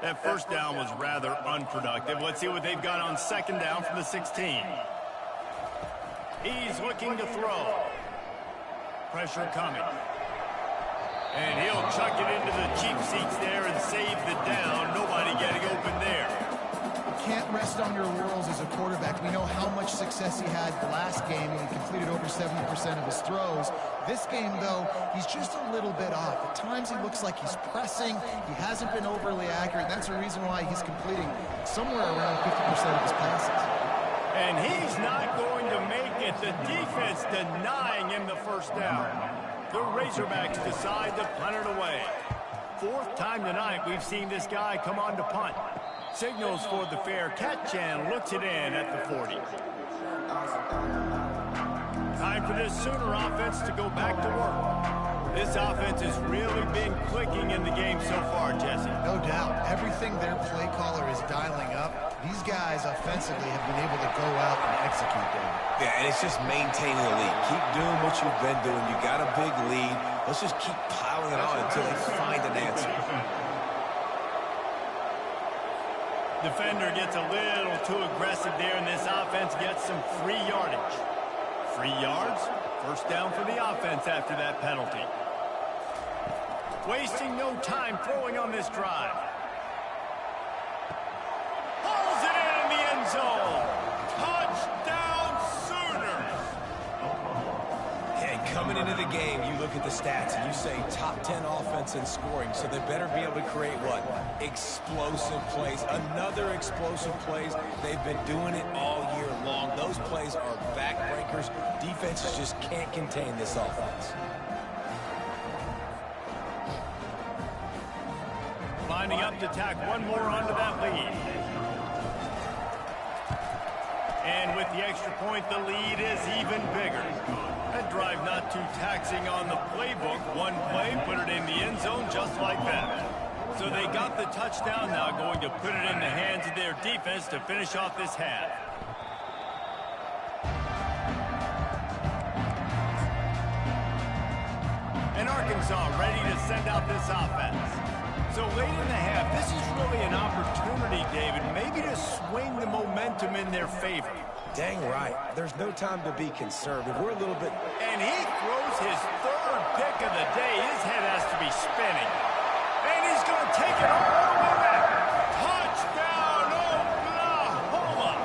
That first down was rather unproductive. Let's see what they've got on second down from the 16. He's looking to throw. Pressure coming. And he'll chuck it into the cheap seats there and save the down. Nobody getting open there. Can't rest on your laurels as a quarterback. We know how much success he had last game when he completed over 70% of his throws. This game, though, he's just a little bit off. At times he looks like he's pressing. He hasn't been overly accurate. That's the reason why he's completing somewhere around 50% of his passes. And he's not going to make it. The defense denying him the first down. The Razorbacks decide to punt it away. Fourth time tonight we've seen this guy come on to punt. Signals for the fair catch and looks it in at the 40. Time for this Sooner offense to go back to work. This offense has really been clicking in the game so far, Jesse. No doubt. Everything their play caller is dialing up, these guys offensively have been able to go out and execute them. Yeah, and it's just maintaining the lead. Keep doing what you've been doing. You got a big lead. Let's just keep piling it on until they find an answer. Defender gets a little too aggressive there, and this offense gets some free yardage. 3 yards, first down for the offense after that penalty. Wasting no time throwing on this drive. Pulls it in the end zone. Touchdown Sooners. And coming into the game, you look at the stats and you say top 10 offense in scoring, so they better be able to create what? Explosive plays. Another explosive plays. They've been doing it all year long. Those plays are backbreakers. Defenses just can't contain this offense. Lining up to tack one more onto that lead. And with the extra point, the lead is even bigger. That drive not too taxing on the playbook. One play, put it in the end zone just like that. So they got the touchdown now, going to put it in the hands of their defense to finish off this half. And Arkansas ready to send out this offense. So late in the half, this is really an opportunity, David, maybe to swing the momentum in their favor. Dang right. There's no time to be conservative. We're a little bit... And he throws his third pick of the day. His head has to be spinning. And he's going to take it all the way back. Touchdown, Oklahoma!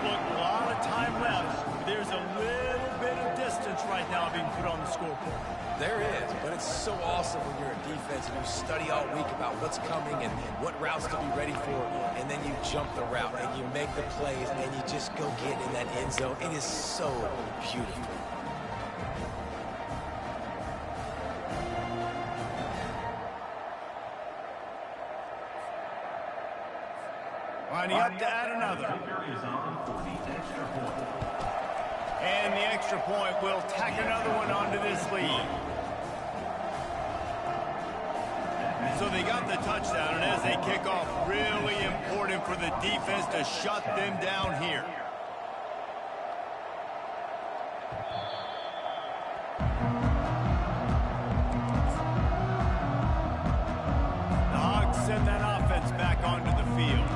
Look, a lot of time left. There's a little bit of distance right now being put on the scoreboard. There is, but it's so awesome when you're a defense and you study all week about what's coming and what routes to be ready for, and then you jump the route and you make the plays and you just go get in that end zone. It is so beautiful. Lining up to add another. And the extra point will tack another one onto this lead. So they got the touchdown, and as they kick off, really important for the defense to shut them down here. The Hogs send that offense back onto the field.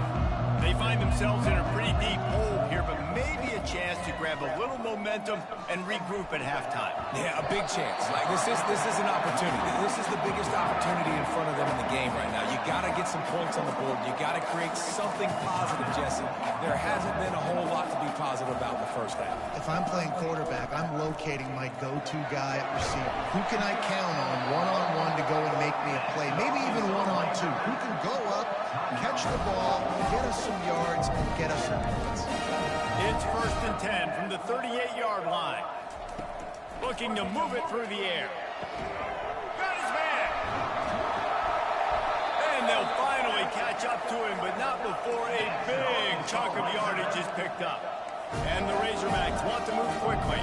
They find themselves in a pretty deep hole here, but maybe a chance to grab a little momentum and regroup at halftime. Yeah, a big chance. Like this is an opportunity. This is the biggest opportunity in front of them in the game right now. You got to get some points on the board. You got to create something positive, Jesse. There hasn't been a whole lot to be positive about in the first half. If I'm playing quarterback, I'm locating my go-to guy at receiver. Who can I count on one-on-one to go and make me a play? Maybe even one-on-two. Who can go up, catch the ball, get us some yards, and get us some points? It's 1st and 10 from the 38-yard line. Looking to move it through the air. Got his man. And they'll finally catch for a big chunk of yardage is picked up. And the Razorbacks want to move quickly.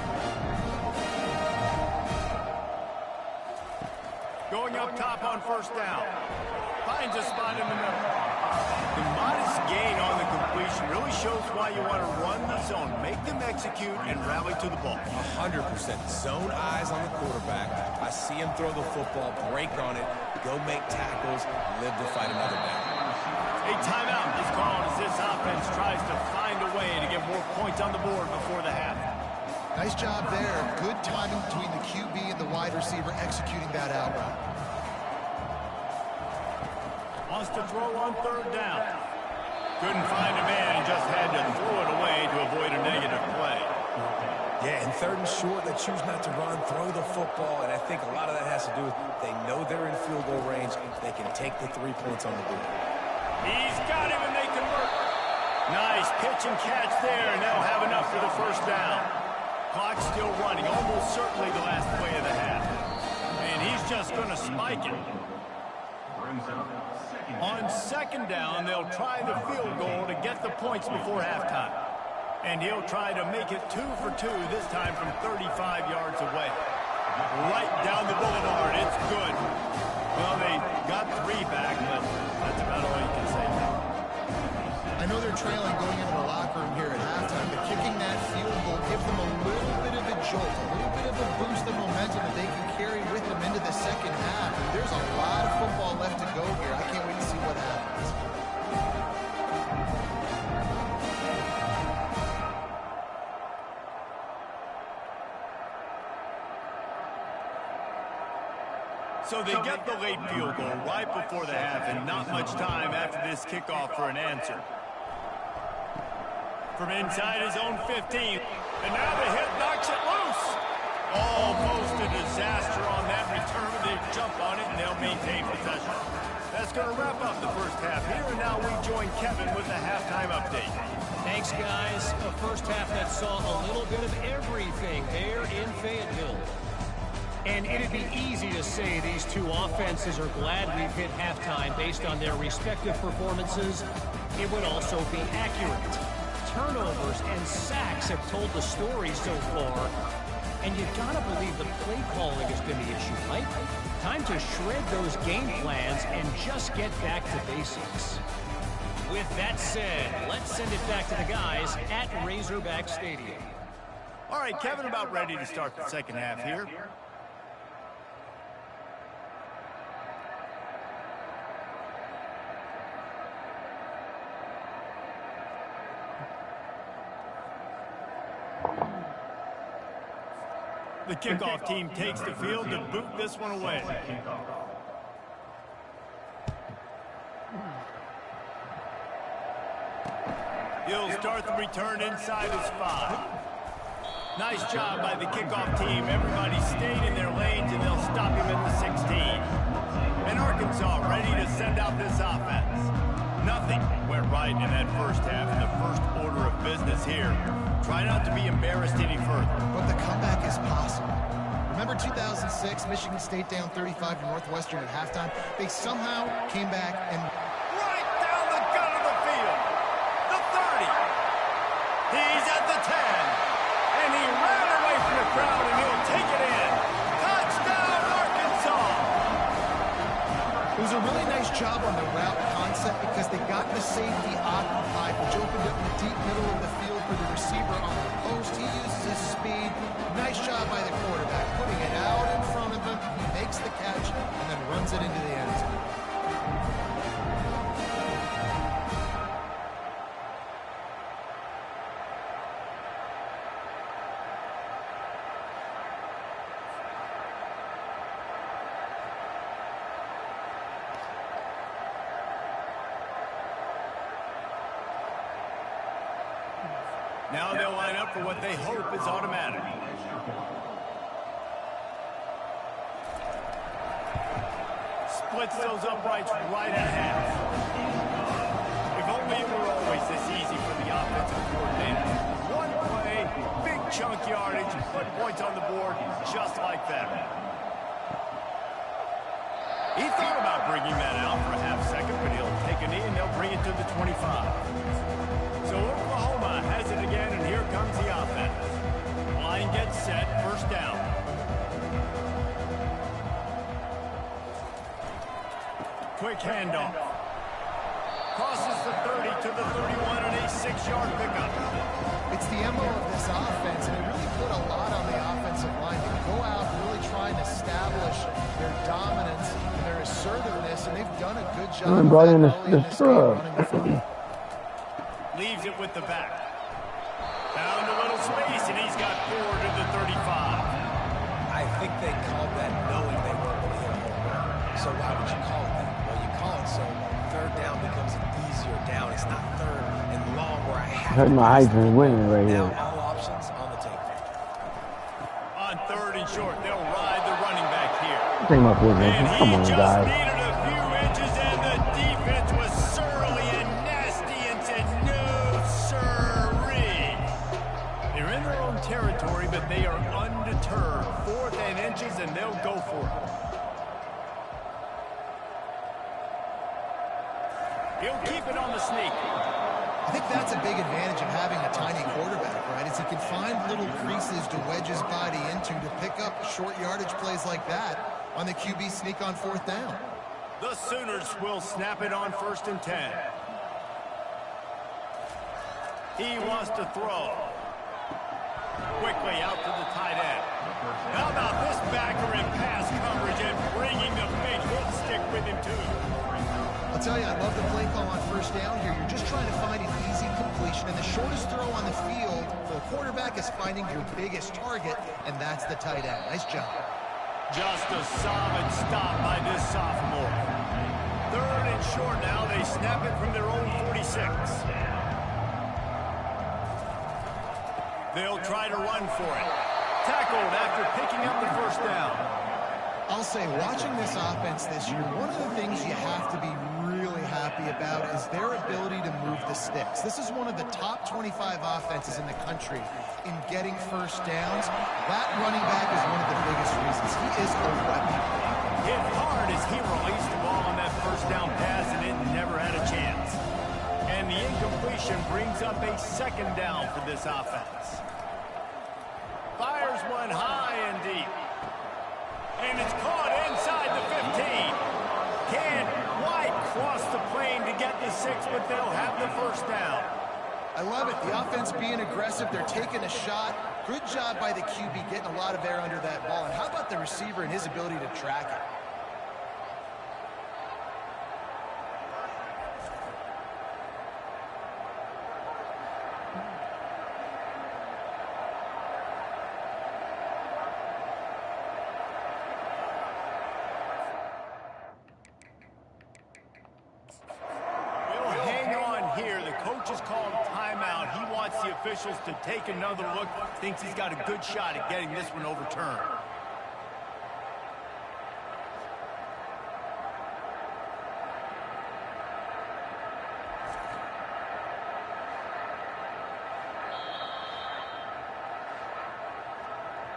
Going up top on first down. Finds a spot in the middle. The modest gain on the completion really shows why you want to run the zone. Make them execute and rally to the ball. 100%. Zone eyes on the quarterback. I see him throw the football, break on it, go make tackles, live to fight another down. A timeout is called as this offense tries to find a way to get more points on the board before the half. Nice job there. Good timing between the QB and the wide receiver executing that out route. Wants to throw on third down. Couldn't find a man and just had to throw it away to avoid a negative play. Yeah, and third and short, they choose not to run, throw the football, and I think a lot of that has to do with they know they're in field goal range. They can take the 3 points on the board. He's got him and they convert. Nice pitch and catch there, and they'll have enough for the first down. Clock's still running, almost certainly the last play of the half. And he's just going to spike it. On second down, they'll try the field goal to get the points before halftime. And he'll try to make it 2 for 2, this time from 35 yards away. Right down the boulevard, it's good. Well, they got 3 back, but that's about all you can say. I know they're trailing going into the locker room here at halftime, but kicking that field goal gives them a little bit of a jolt, a little bit of a boost of momentum that they can carry with them into the second half. And there's a lot of football left to go here. I can't wait to see what happens. So they get the late field goal right before the half, and not much time after this kickoff for an answer. From inside his own 15, and now the hit knocks it loose. Almost a disaster on that return. They jump on it, and they'll maintain possession. That's going to wrap up the first half here, and now we join Kevin with the halftime update. Thanks, guys. A first half that saw a little bit of everything there in Fayetteville. And it'd be easy to say these two offenses are glad we've hit halftime based on their respective performances. It would also be accurate. Turnovers and sacks have told the story so far. And you gotta believe the play calling has been the issue, right? Time to shred those game plans and just get back to basics. With that said, let's send it back to the guys at Razorback Stadium. All right, Kevin, about ready to start the second half here. The kickoff team takes the field to boot this one away. He'll start the return inside his 5. Nice job by the kickoff team. Everybody stayed in their lanes, and they'll stop him at the 16. And Arkansas ready to send out this offense. Nothing went right in that first half, in the first order of business here. Try not to be embarrassed any further. But the comeback is possible. Remember 2006, Michigan State down 35 to Northwestern at halftime? They somehow came back and... Right down the gut of the field. The 30. He's at the 10. And he ran away from the crowd, and he'll take it in. Touchdown, Arkansas. It was a really nice job on the route concept because they got the safety occupied, which opened up the deep middle of the field for the receiver on the post. He uses his speed. Nice job by the quarterback, putting it out in front of him. He makes the catch and then runs it into the end zone. Now they'll line up for what they hope is automatic. Splits those uprights right at half. If only it were always this easy for the offensive coordinator. One play, big chunk yardage, put points on the board just like that. He thought about bringing that out for a half second, but he'll take a knee and they'll bring it to to the 25. So Oklahoma has it again, and here comes the offense. Line gets set, first down. Quick handoff. Crosses the 30 to the 31 and a 6-yard pickup. It's the MO of this offense, and it really put a lot on the offensive line to go out and really try and establish their dominance and their assertiveness, and they've done a good job of that early in this game running the football. Leaves it with the back. Found a little space, and he's got 4 to the 35. I think they called that knowing they weren't going to hit a home run. So why would you call it that? Well, you call it so third down becomes an easier down. It's not third and long where I have to. My hydrant winning right now, here. all options on the table. On 3rd and short, they'll ride the running back here. Take my business. And Come he on, just guys. needed a few inches, and the defense was surly and nasty and said, no, sirree. They're in their own territory, but they are undeterred. 4th and inches, and they'll go for it. He'll keep it on the sneak. I think that's a big advantage of having a tiny quarterback, right? Is he can find little creases to wedge his body into to pick up short yardage plays like that on the QB sneak on 4th down. The Sooners will snap it on 1st and 10. He wants to throw. Quickly out to the tight end. How about this backer in pass coverage and bringing the big hit stick with him too? I'll tell you, I love the play call on 1st down here. You're just trying to find an easy completion, and the shortest throw on the field for a quarterback is finding your biggest target, and that's the tight end. Nice job. Just a solid stop by this sophomore. 3rd and short now. They snap it from their own 46. They'll try to run for it. Tackled after picking up the 1st down. I'll say, watching this offense this year, one of the things you have to be really happy about is their ability to move the sticks. This is one of the top 25 offenses in the country in getting 1st downs. That running back is one of the biggest reasons. He is a weapon. Hit hard as he released the ball on that 1st down pass, and it never had a chance. And the incompletion brings up a 2nd down for this offense. Fires one high and deep. And it's caught inside the 15. Can't quite cross the plane to get the 6, but they'll have the 1st down. I love it. The offense being aggressive. They're taking a shot. Good job by the QB getting a lot of air under that ball. And how about the receiver and his ability to track it? Coach has called timeout. He wants the officials to take another look. Thinks he's got a good shot at getting this one overturned.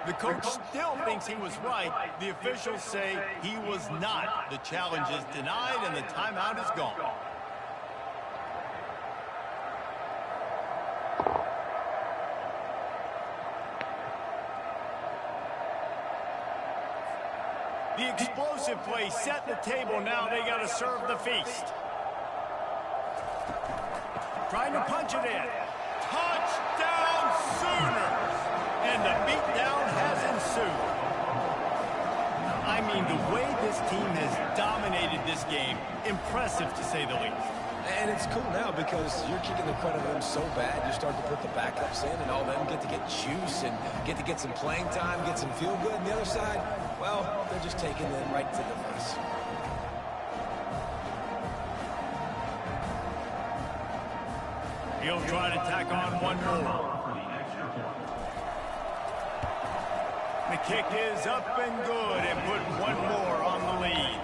The coach still thinks he was right. The officials say he was not. The challenge is denied and the timeout is gone. The explosive play set the table. Now they got to serve the feast. Trying to punch it in. Touchdown Sooners! And the beatdown has ensued. I mean, the way this team has dominated this game, impressive to say the least. And it's cool now because you're kicking the crud out of them so bad, you start to put the backups in, and all of them get to get juice and get to get some playing time, get some feel good. And the other side, well, they're just taking them right to the face. He'll try to tack on one more. The kick is up and good and put one more on the lead.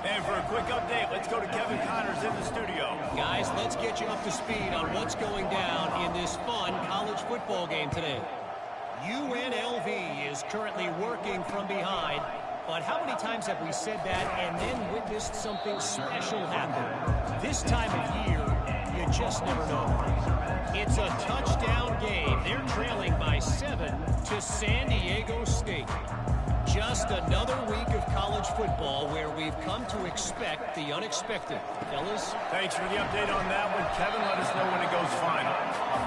And for a quick update, let's go to Kevin Connors in the studio. Guys, let's get you up to speed on what's going down in this fun college football game today. UNLV is currently working from behind, but how many times have we said that and then witnessed something special happen? This time of year, just never know. It's a touchdown game. They're trailing by 7 to San Diego State. Just another week of college football where we've come to expect the unexpected. Fellas? Thanks for the update on that one, Kevin. Let us know when it goes final.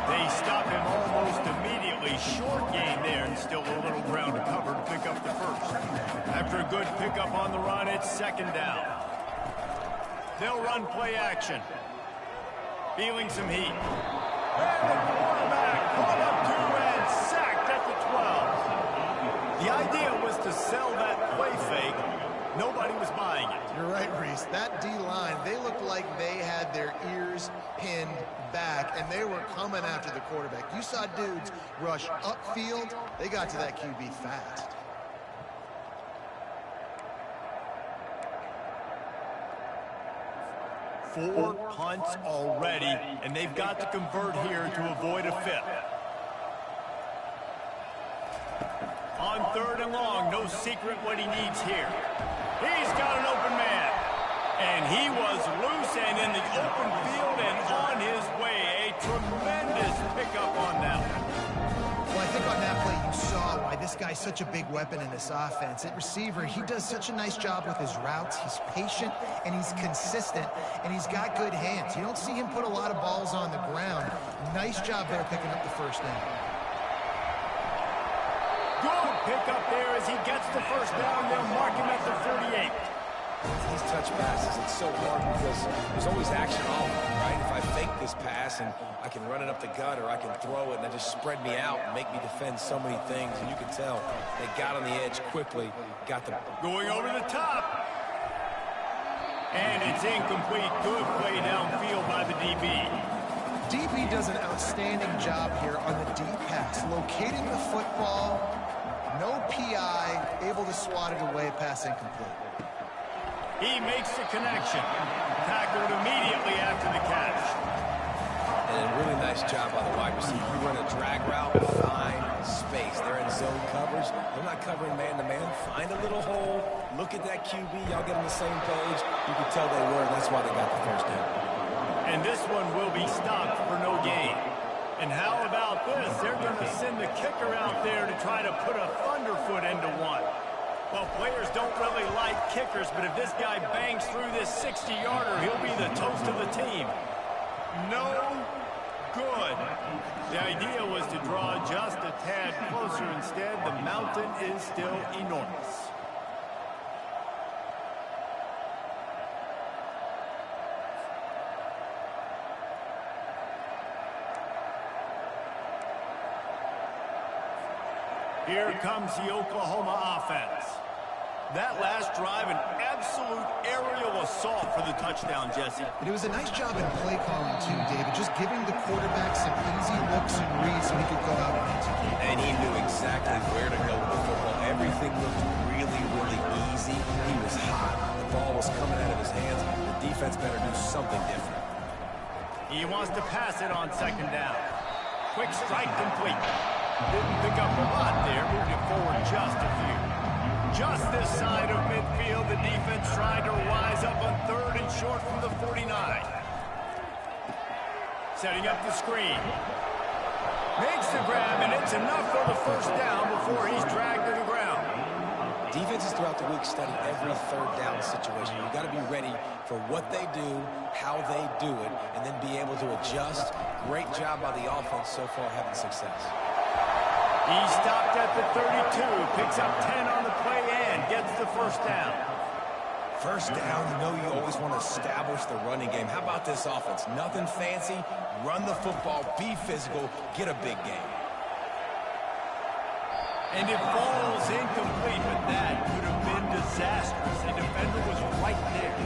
They stop him almost immediately. Short gain there, and still a little ground to cover to pick up the first. After a good pickup on the run, it's second down. They'll run play action. Feeling some heat. And the quarterback caught up to and sacked at the 12. The idea was to sell that play fake. Nobody was buying it. You're right, Reese. That D-line, they looked like they had their ears pinned back, and they were coming after the quarterback. You saw dudes rush upfield. They got to that QB fast. Four punts already, and they've got to convert here to avoid a fifth. On third and long, no secret what he needs here. He's got an open man. And he was loose and in the open field and on his way. A tremendous pickup on that one. Well, I think on that play you saw why this guy's such a big weapon in this offense. At receiver, he does such a nice job with his routes. He's patient, and he's consistent, and he's got good hands. You don't see him put a lot of balls on the ground. Nice job there picking up the first down. Good pickup there as he gets the first down. They'll mark him at the 38. These touch passes, it's so hard because there's always action on them, right? If I fake this pass and I can run it up the gut or I can throw it and they just spread me out and make me defend so many things, and you can tell they got on the edge quickly, got the... Going over the top. And it's incomplete. Good play downfield by the DB. DB does an outstanding job here on the deep pass, locating the football, no PI, able to swat it away, pass incomplete. He makes the connection. Tackled immediately after the catch. And a really nice job by the wide receiver. You run a drag route, find space. They're in zone coverage. They're not covering man-to-man. Find a little hole. Look at that QB. Y'all get on the same page. You can tell they were. That's why they got the first down. And this one will be stopped for no gain. And how about this? They're going to send the kicker out there to try to put a thunderfoot into one. Well, players don't really like kickers, but if this guy bangs through this 60-yarder, he'll be the toast of the team. No good. The idea was to draw just a tad closer. Instead, the mountain is still enormous. Here comes the Oklahoma offense. That last drive, an absolute aerial assault for the touchdown, Jesse. But it was a nice job in play calling, too, David. Just giving the quarterback some easy looks and reads so he could go out and execute. And he knew exactly where to go with the football. Everything looked really, really easy. He was hot. The ball was coming out of his hands. The defense better do something different. He wants to pass it on second down. Quick strike complete. Didn't pick up a lot there. Moved it forward just a few. Just this side of midfield, the defense tried to rise up on third and short from the 49. Setting up the screen. Makes the grab, and it's enough for the first down before he's dragged to the ground. Defenses throughout the week study every third down situation. You've got to be ready for what they do, how they do it, and then be able to adjust. Great job by the offense so far having success. He stopped at the 32, picks up 10 on the play and gets the first down. First down, you know you always want to establish the running game. How about this offense? Nothing fancy. Run the football, be physical, get a big game. And it falls incomplete, but that could have been disastrous. The defender was right there.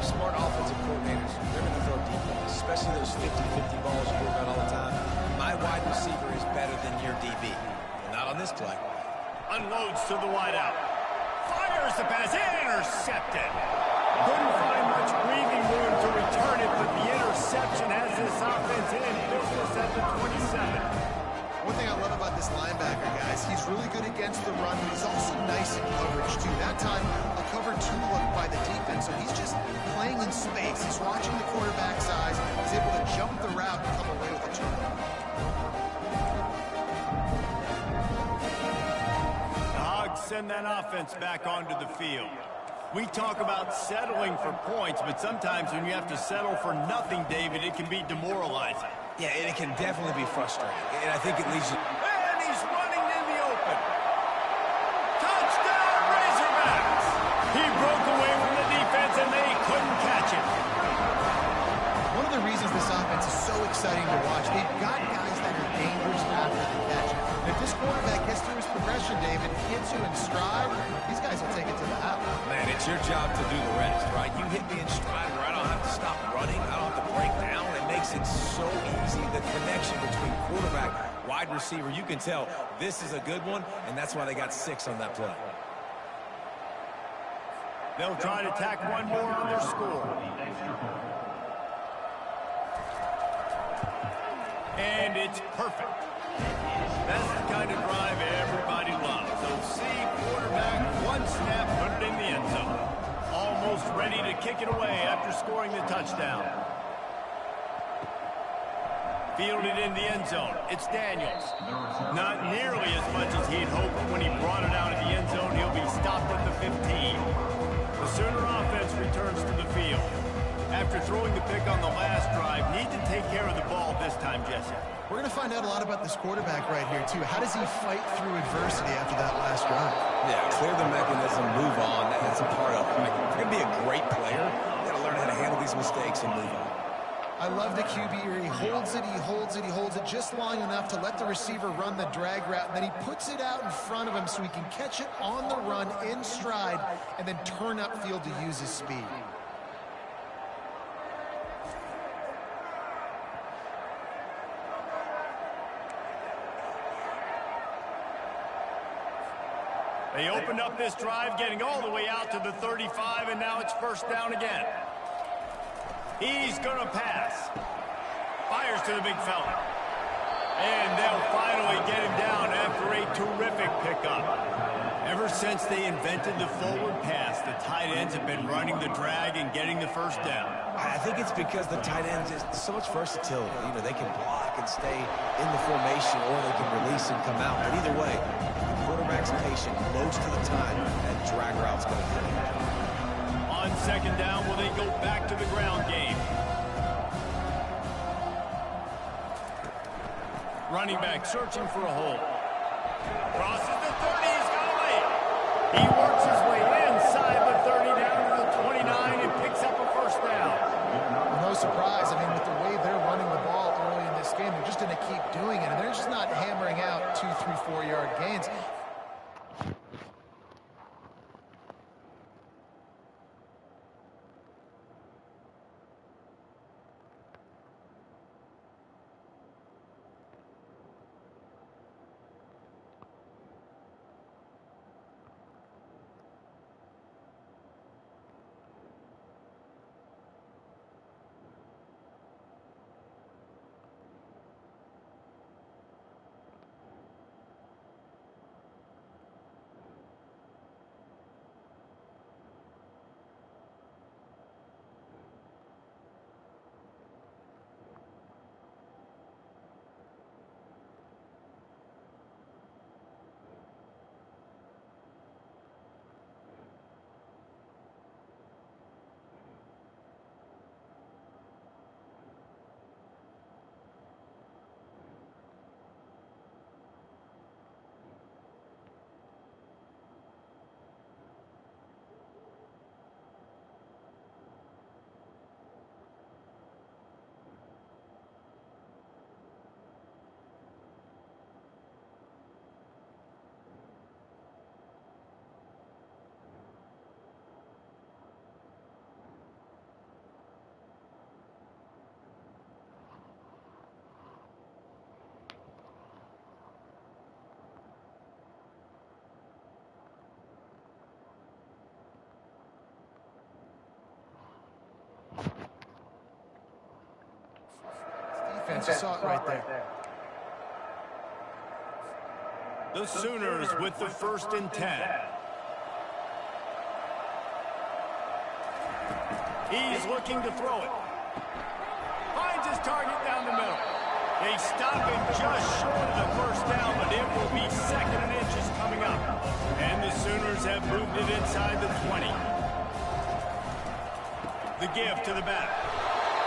Smart offensive coordinators, they're going to throw deep balls, especially those 50-50 balls you work on all the time. My wide receiver is better than your DB. Not on this play. Unloads to the wideout. Fires the pass. Intercepted. Couldn't find much breathing room to return it, but the interception has this offense in business at the 27. One thing I love about this linebacker, guys, he's really good against the run, but he's also nice in coverage, too. That time, a cover two look by the defense, so he's just playing in space. He's watching the quarterback's eyes. He's able to jump send that offense back onto the field. We talk about settling for points, but sometimes when you have to settle for nothing, David, it can be demoralizing. Yeah, and it can definitely be frustrating. And I think it leads you... And he's running in the open. Touchdown, Razorbacks! He broke away from the defense, and they couldn't catch him. One of the reasons this offense is so exciting to watch, they've got guys that are dangerous after the catch. And if this quarterback gets through his progression, David, gets you in stride, these guys will take it to the house. Man, it's your job to do the rest, right? You hit me in stride where I don't have to stop running. I don't have to break down. It makes it so easy. The connection between quarterback, wide receiver, you can tell this is a good one, and that's why they got 6 on that play. They'll try to tack one more on their score. And it's perfect. That's the kind of drive everybody loves. So see quarterback, one snap, put it in the end zone. Almost ready to kick it away after scoring the touchdown. Fielded in the end zone. It's Daniels. Not nearly as much as he'd hoped when he brought it out of the end zone. He'll be stopped at the 15. The Sooner offense returns to the field. After throwing the pick on the last drive, need to take care of the ball this time, Jesse. We're going to find out a lot about this quarterback right here, too. How does he fight through adversity after that last drive? Yeah, clear the mechanism, move on. That's a part of it. If you're going to be a great player, you got to learn how to handle these mistakes and move on. I love the QB here. He holds it, he holds it, he holds it just long enough to let the receiver run the drag route, and then he puts it out in front of him so he can catch it on the run in stride and then turn upfield to use his speed. They opened up this drive, getting all the way out to the 35, and now it's first down again. He's going to pass. Fires to the big fella. And they'll finally get him down after a terrific pickup. Ever since they invented the forward pass, the tight ends have been running the drag and getting the first down. I think it's because the tight ends is so much versatility. You know, they can block and stay in the formation, or they can release and come out. But either way, the quarterback's patient most of the time. That drag route's going to fit. On second down, will they go back to the ground game? Running back searching for a hole. Crosses the 30, he's got a lane. He works his way inside the 30 down to the 29 and picks up a first down. No surprise. I mean, with the way they're running the ball early in this game, they're just going to keep doing it. And they're just not hammering out 2, 3, 4-yard gains. Defense, you saw it right there. The Sooners with the 1st and 10. He's looking to throw it. Finds his target down the middle. He They stop him just short of the first down, but it will be 2nd and inches coming up. And the Sooners have moved it inside the 20. The give to the back.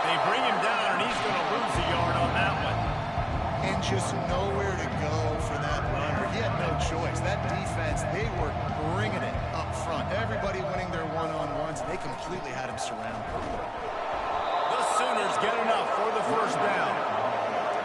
They bring him down, and he's going to lose a yard on that one. And just nowhere to go for that runner. He had no choice. That defense, they were bringing it up front. Everybody winning their one-on-ones. They completely had him surrounded. The Sooners get enough for the first down.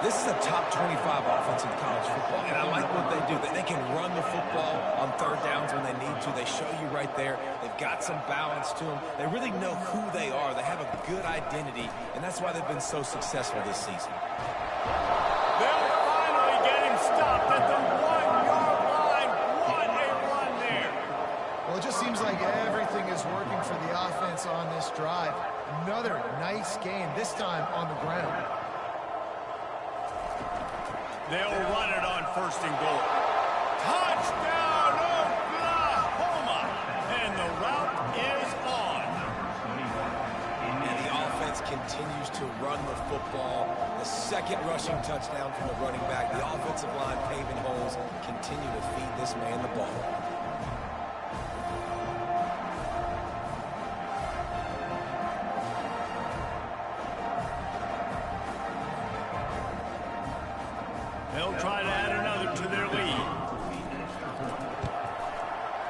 This is a top 25 offense in college football, and I like what they do. They can run the football on 3rd downs when they need to. They show you right there. They've got some balance to them. They really know who they are. They have a good identity, and that's why they've been so successful this season. They'll finally get him stopped at the 1-yard line. What a run there. Well, it just seems like everything is working for the offense on this drive. Another nice game, this time on the ground. They'll run it on 1st and goal. Touchdown, Oklahoma! And the route is on. And the offense continues to run the football. The 2nd rushing touchdown from the running back. The offensive line paving holes continue to feed this man the ball. They'll try to add another to their lead.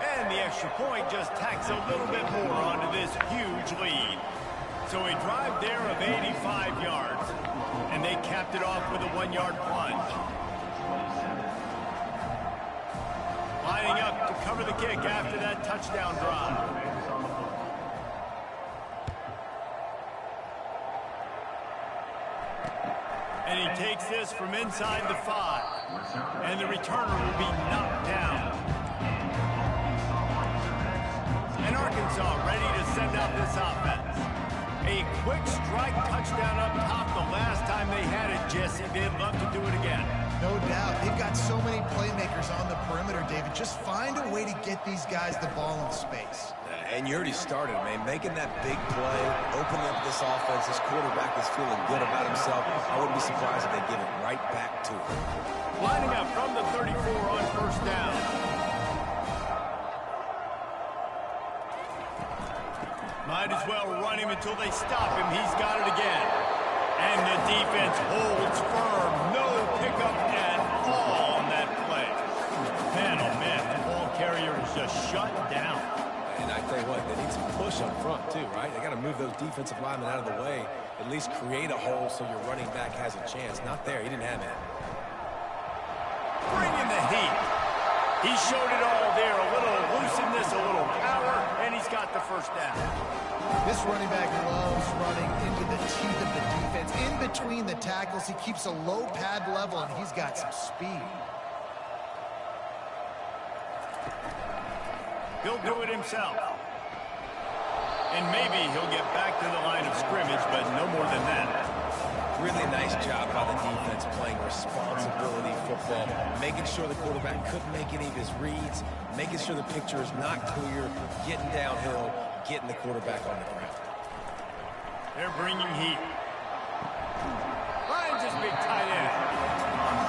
And the extra point just tacks a little bit more onto this huge lead. So a drive there of 85 yards. And they capped it off with a 1-yard plunge. Lining up to cover the kick after that touchdown drive. And he takes this from inside the 5. And the returner will be knocked down. And Arkansas ready to send out this offense. A quick strike touchdown up top the last time they had it, Jesse. They'd love to do it again. No doubt. They've got so many playmakers on the perimeter, David. Just find a way to get these guys the ball in space. And you already started, man, making that big play, opening up this offense. This quarterback is feeling good about himself. I wouldn't be surprised if they give it right back to him. Lining up from the 34 on 1st down. Might as well run him until they stop him. He's got it again. And the defense holds firm. No pickup at all on that play. Man, oh man, the ball carrier is just shut down. And I tell you what, they need some push up front too, right? They got to move those defensive linemen out of the way, at least create a hole so your running back has a chance. Not there. He didn't have it. Bring in the heat. He showed it all there. A little looseness, a little power, and he's got the first down. This running back loves running into the teeth of the defense. In between the tackles, he keeps a low pad level, and he's got some speed. He'll do it himself. And maybe he'll get back to the line of scrimmage, but no more than that. Really nice job by the defense playing responsibility football, making sure the quarterback couldn't make any of his reads, making sure the picture is not clear, getting downhill, getting the quarterback on the ground. They're bringing heat. Finds his big tight end.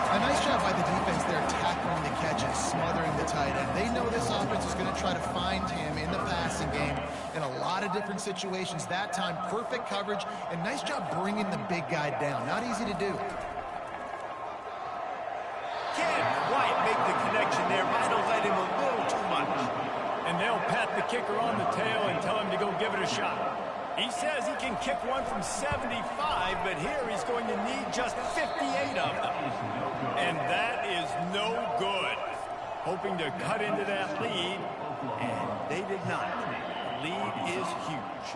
A nice job by the defense there, tackling the catch and smothering the tight end. They know this offense is going to try to find him in the passing game in a lot of different situations. That time, perfect coverage, and nice job bringing the big guy down. Not easy to do. Can't quite make the connection there. Might have led him a little too much. And they'll pat the kicker on the tail and tell him to go give it a shot. He says he can kick one from 75, but here he's going to need just 58 of them. And that is no good. Hoping to cut into that lead, and they did not. The lead is huge.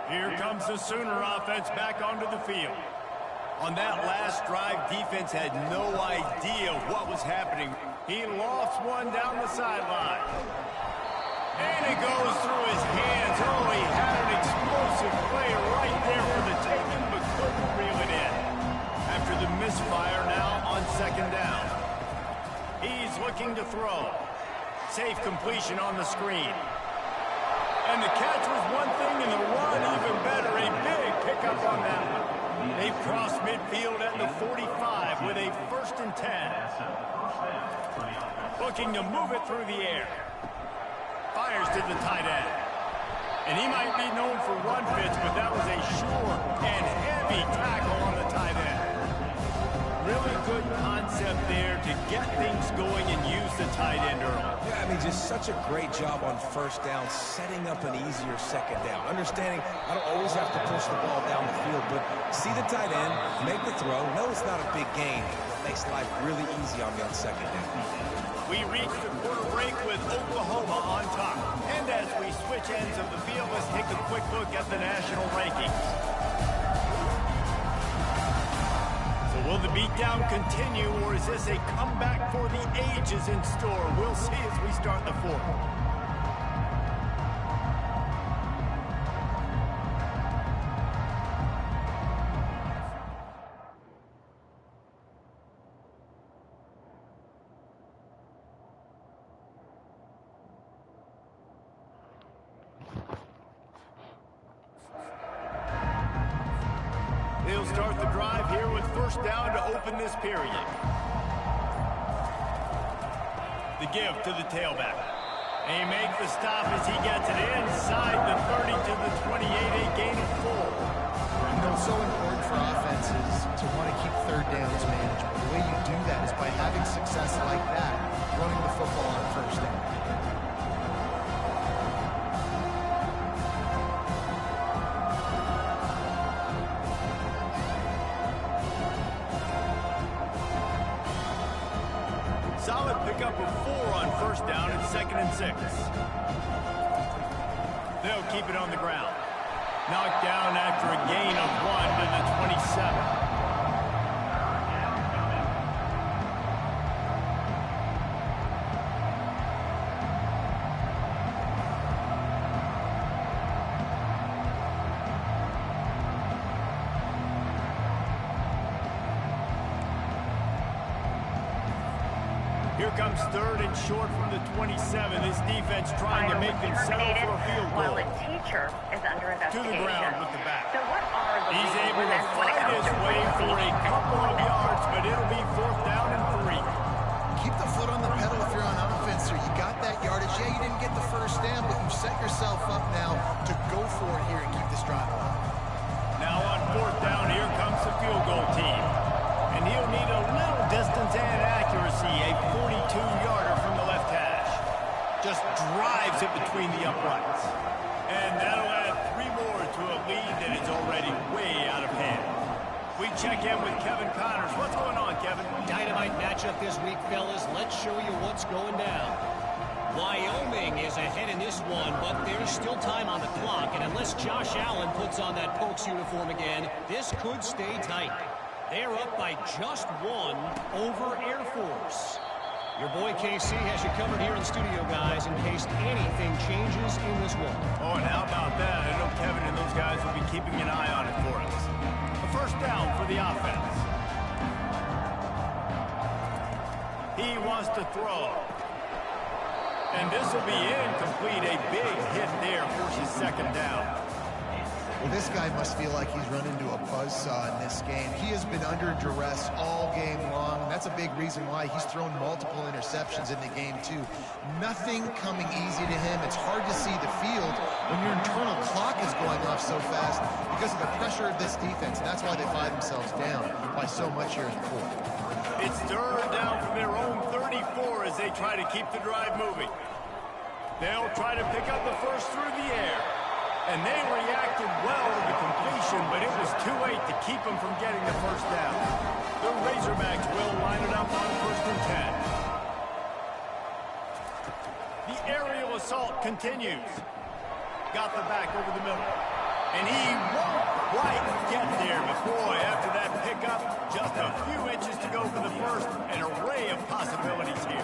Here comes the Sooner offense back onto the field. On that last drive, defense had no idea what was happening. He lost one down the sideline. And it goes through his hands. Oh, he had an explosive play right there for the taking, but couldn't reel it in. After the misfire now on 2nd down. He's looking to throw. Safe completion on the screen. And the catch was one thing, and the run even better. A big pickup on that one. They've crossed midfield at the 45 with a 1st and 10. Looking to move it through the air. Fires to the tight end. And he might be known for run fits, but that was a sure and heavy tackle on the tight end. Really good concept there to get things going and use the tight end early. Yeah, I mean, just such a great job on 1st down, setting up an easier 2nd down. Understanding I don't always have to push the ball down the field, but see the tight end, make the throw. No, it's not a big gain. It makes life really easy on me on 2nd down. We reach the quarter break with Oklahoma on top. And as we switch ends of the field, let's take a quick look at the national rankings. So will the beatdown continue, or is this a comeback for the ages in store? We'll see as we start the 4th. They'll start the drive here with 1st down to open this period. The give to the tailback. They make the stop as he gets it inside the 30 to the 28, a gain of 4. You know, it's so important for offenses to want to keep 3rd downs manageable. The way you do that is by having success like that, running the football on 1st down. Solid pickup of 4 on 1st down and 2nd and 6. They'll keep it on the ground. Knocked down after a gain of 1 to the 27. Here comes 3rd and short from the 27. This defense trying to make them settle for a field goal. While a teacher is under To the investigation. ground with the back. So what are the He's able to reasons when it fight comes his to way for a safety? couple of yards, but it'll be 4th down and 3. Keep the foot on the pedal if you're on offense, or you got that yardage. Yeah, you didn't get the 1st down, but you've set yourself up now to go for it here and keep this drive alive. Now on 4th down, here comes the field goal team. And he'll need a little distance and accuracy, a 42-yarder from the left hash. Just drives it between the uprights. And that'll add 3 more to a lead that is already way out of hand. We check in with Kevin Connors. What's going on, Kevin? Dynamite matchup this week, fellas. Let's show you what's going down. Wyoming is ahead in this one, but there's still time on the clock, and unless Josh Allen puts on that Pokes uniform again, this could stay tight. They're up by just 1 over Air Force. Your boy KC has you covered here in studio, guys, in case anything changes in this one. Oh, and how about that? I know Kevin and those guys will be keeping an eye on it for us. A 1st down for the offense. He wants to throw. And this will be incomplete. A big hit there forces 2nd down. Well, this guy must feel like he's run into a buzzsaw in this game. He has been under duress all game long, and that's a big reason why he's thrown multiple interceptions in the game, too. Nothing coming easy to him. It's hard to see the field when your internal clock is going off so fast because of the pressure of this defense. And that's why they find themselves down by so much here in the 4th. It's 3rd down from their own 34 as they try to keep the drive moving. They'll try to pick up the 1st through the air. And they reacted well to the completion, but it was too late to keep them from getting the 1st down. The Razorbacks will line it up on 1st and 10. The aerial assault continues. Got the back over the middle. And he won't quite get there, but boy, after that pickup, just a few inches to go for the 1st. An array of possibilities here.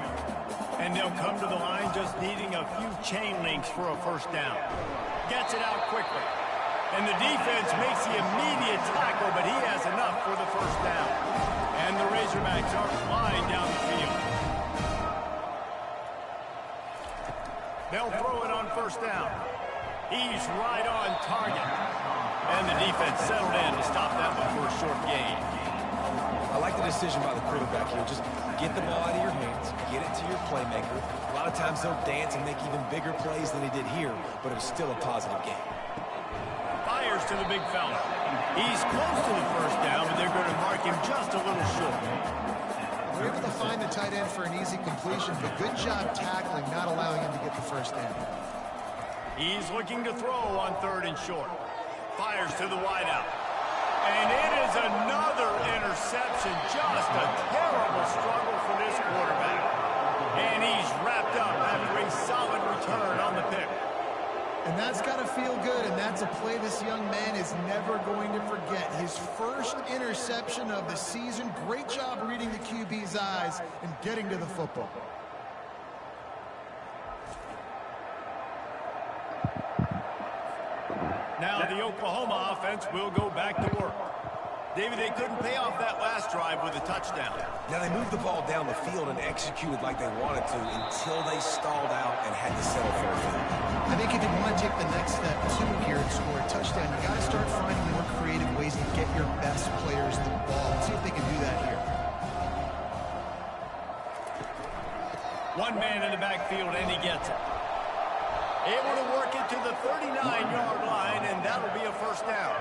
And they'll come to the line just needing a few chain links for a 1st down. Gets it out quickly. And the defense makes the immediate tackle, but he has enough for the 1st down. And the Razorbacks are flying down the field. They'll throw it on 1st down. He's right on target. And the defense settled in to stop that one for a short gain. I like the decision by the quarterback here. Just get the ball out of your hands, get it to your playmaker. A lot of times they'll dance and make even bigger plays than he did here, but it was still a positive game. Fires to the big fella. He's close to the first down, but they're going to mark him just a little short. We're able to find the tight end for an easy completion, but good job tackling, not allowing him to get the first down. He's looking to throw on 3rd and short. Fires to the wideout. And it is another interception. Just a terrible struggle for this quarterback. And he's wrapped up after a solid return on the pick. And that's got to feel good, and that's a play this young man is never going to forget. His first interception of the season. Great job reading the QB's eyes and getting to the football. Now the Oklahoma offense will go back to work. David, they couldn't pay off that last drive with a touchdown. Now they moved the ball down the field and executed like they wanted to until they stalled out and had to settle for a field. I think if you want to take the next step too here and score a touchdown, you got to start finding more creative ways to get your best players the ball. Let's see if they can do that here. One man in the backfield, and he gets it. Able to work it to the 39-yard line, and that'll be a first down.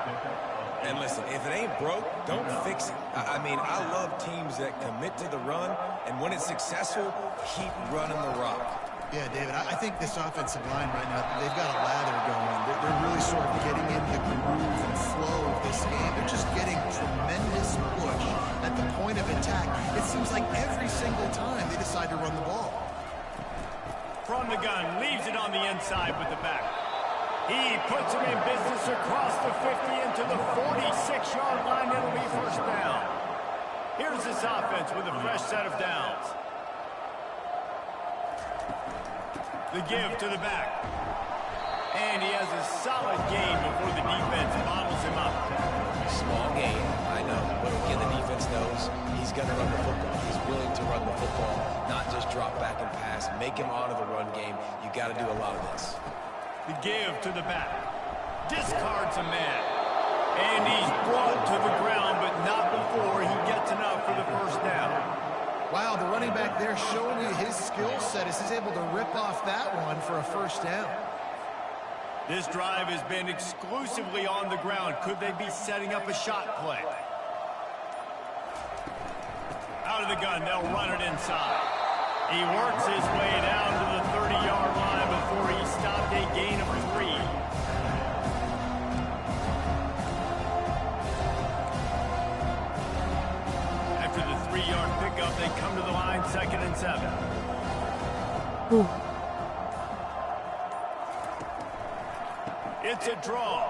And listen, if it ain't broke, don't fix it. I mean, I love teams that commit to the run, and when it's successful, keep running the rock. Yeah, David, I think this offensive line right now, they've got a lather going. They're really sort of getting in the groove and flow of this game. They're just getting tremendous push at the point of attack. It seems like every single time they decide to run the ball. From the gun, leaves it on the inside with the back. He puts him in business across the 50 into the 46-yard line. It'll be first down. Here's this offense with a fresh set of downs. The give to the back. And he has a solid gain before the defense bottles him up. Small gain, I know. But again, the defense knows he's going to run the football. He's willing to run the football, not just drop back and pass. Make him honor the run game. You got to do a lot of this. The give to the back. Discards a man. And he's brought to the ground, but not before he gets enough for the first down. Wow, the running back there showing you his skill set as he's able to rip off that one for a first down. This drive has been exclusively on the ground. Could they be setting up a shot play? Out of the gun, they'll run it inside. He works his way down to the 30-yard line before he stopped a gain of 3. After the 3-yard pickup, they come to the line, 2nd and 7. It's a draw.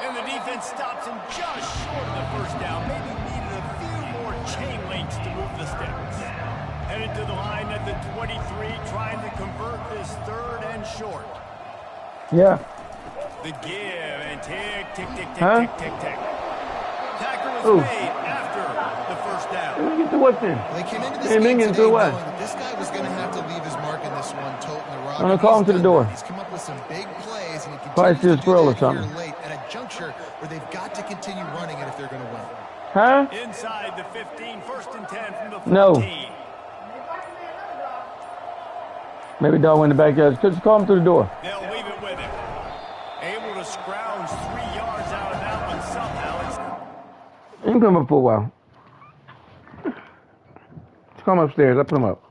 And the defense stops him just short of the first down. Maybe needed a few more chain links to move the sticks. Headed to the line at the 23, trying to convert this 3rd and short. Yeah. The give and tick, tick, tick, tick, Huh? tick, tick, tick. Tackle was made after the first down. Let me get to what then? They came into this Hey, game Minion, today do what? knowing that this guy was going to have to leave his mark in this one, toting the rock. I'm gonna call him to the door. He's come up with some big plays, and he Probably continues see a to do squirrel or that here something. late at a juncture where they've got to continue running it if they're going to win. Huh? Inside the 15, 1st and 10 from the 14. No. Maybe dog went in the backyard. Just call him through the door. They'll leave it with him. Able to scrounge 3 yards out of that one somehow. You can put him up for a while. Just call him upstairs. I'll put him up.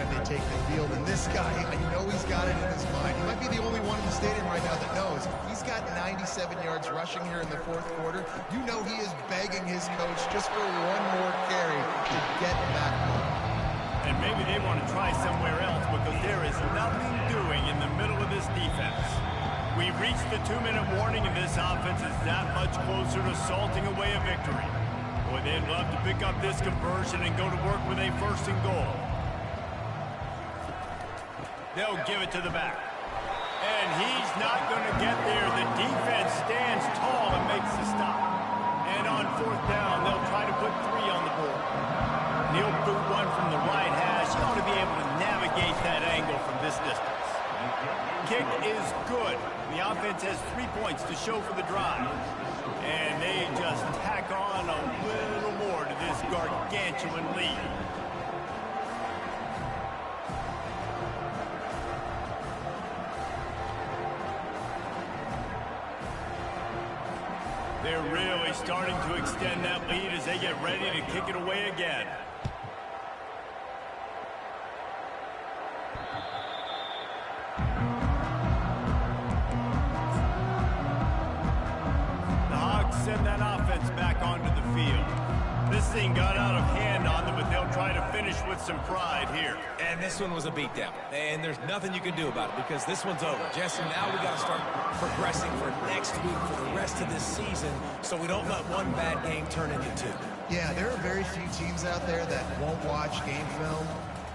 time they take the field. And this guy, I know he's got it in his mind. He might be the only one in the stadium right now that knows. He's got 97 yards rushing here in the fourth quarter. You know he is begging his coach just for one more carry to get back home. And maybe they want to try somewhere else because there is nothing doing in the middle of this defense. We've reached the 2-minute warning, and this offense is that much closer to salting away a victory. Boy, they'd love to pick up this conversion and go to work with a 1st and goal. They'll give it to the back. And he's not going to get there. The defense stands tall and makes the stop. And on 4th down, they'll try to put 3 on the board. He'll boot one from the right hash. He ought to be able to navigate that angle from this distance. Kick is good. The offense has 3 points to show for the drive. And they just tack on a little more to this gargantuan lead. They're really starting to extend that lead as they get ready to kick it away again. Send that offense back onto the field. This thing got out of hand on them, but they'll try to finish with some pride here. And this one was a beatdown. And there's nothing you can do about it because this one's over. Jesse, now we got to start progressing for next week, for the rest of this season, so we don't let one bad game turn into 2. Yeah, there are very few teams out there that won't watch game film,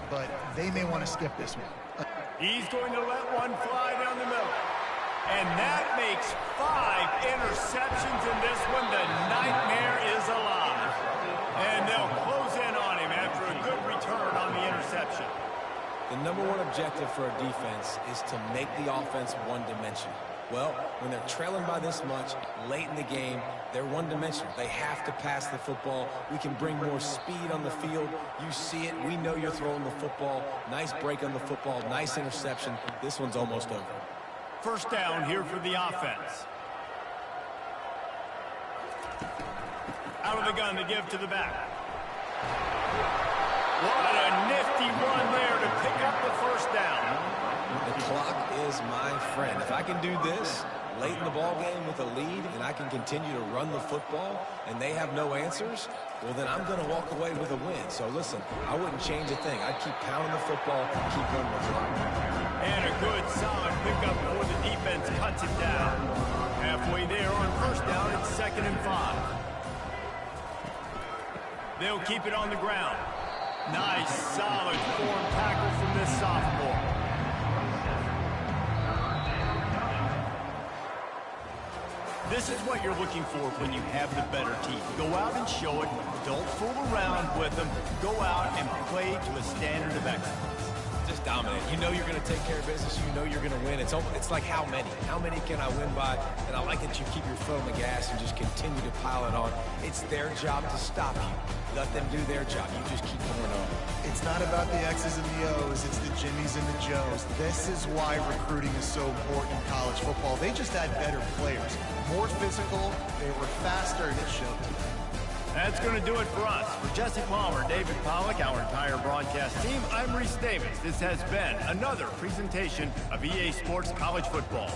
but they may want to skip this one. He's going to let one fly down the middle. And that makes 5 interceptions in this one. The nightmare is alive. And they'll close in on him after a good return on the interception. The number one objective for a defense is to make the offense one-dimensional. Well, when they're trailing by this much late in the game, they're one-dimensional. They have to pass the football. We can bring more speed on the field. You see it. We know you're throwing the football. Nice break on the football. Nice interception. This one's almost over. 1st down here for the offense. Out of the gun to give to the back. What a nifty run there to pick up the 1st down. The clock is my friend. If I can do this late in the ball game with a lead and I can continue to run the football and they have no answers, well, then I'm going to walk away with a win. So, listen, I wouldn't change a thing. I'd keep pounding the football, keep running the clock. And a good, solid pickup before the defense cuts it down. Halfway there on 1st down, it's 2nd and 5. They'll keep it on the ground. Nice, solid form tackle from this sophomore. This is what you're looking for when you have the better team. Go out and show it. Don't fool around with them. Go out and play to a standard of excellence. Just dominate. You know you're going to take care of business. You know you're going to win. It's like how many? How many can I win by? And I like that you keep your foot on the gas and just continue to pile it on. It's their job to stop you. Let them do their job. You just keep going on. It's not about the X's and the O's. It's the Jimmies and the Joes. This is why recruiting is so important in college football. They just had better players. More physical. They were faster, and it showed. That's going to do it for us. For Jesse Palmer, David Pollack, our entire broadcast team, I'm Reese Davis. This has been another presentation of EA Sports College Football.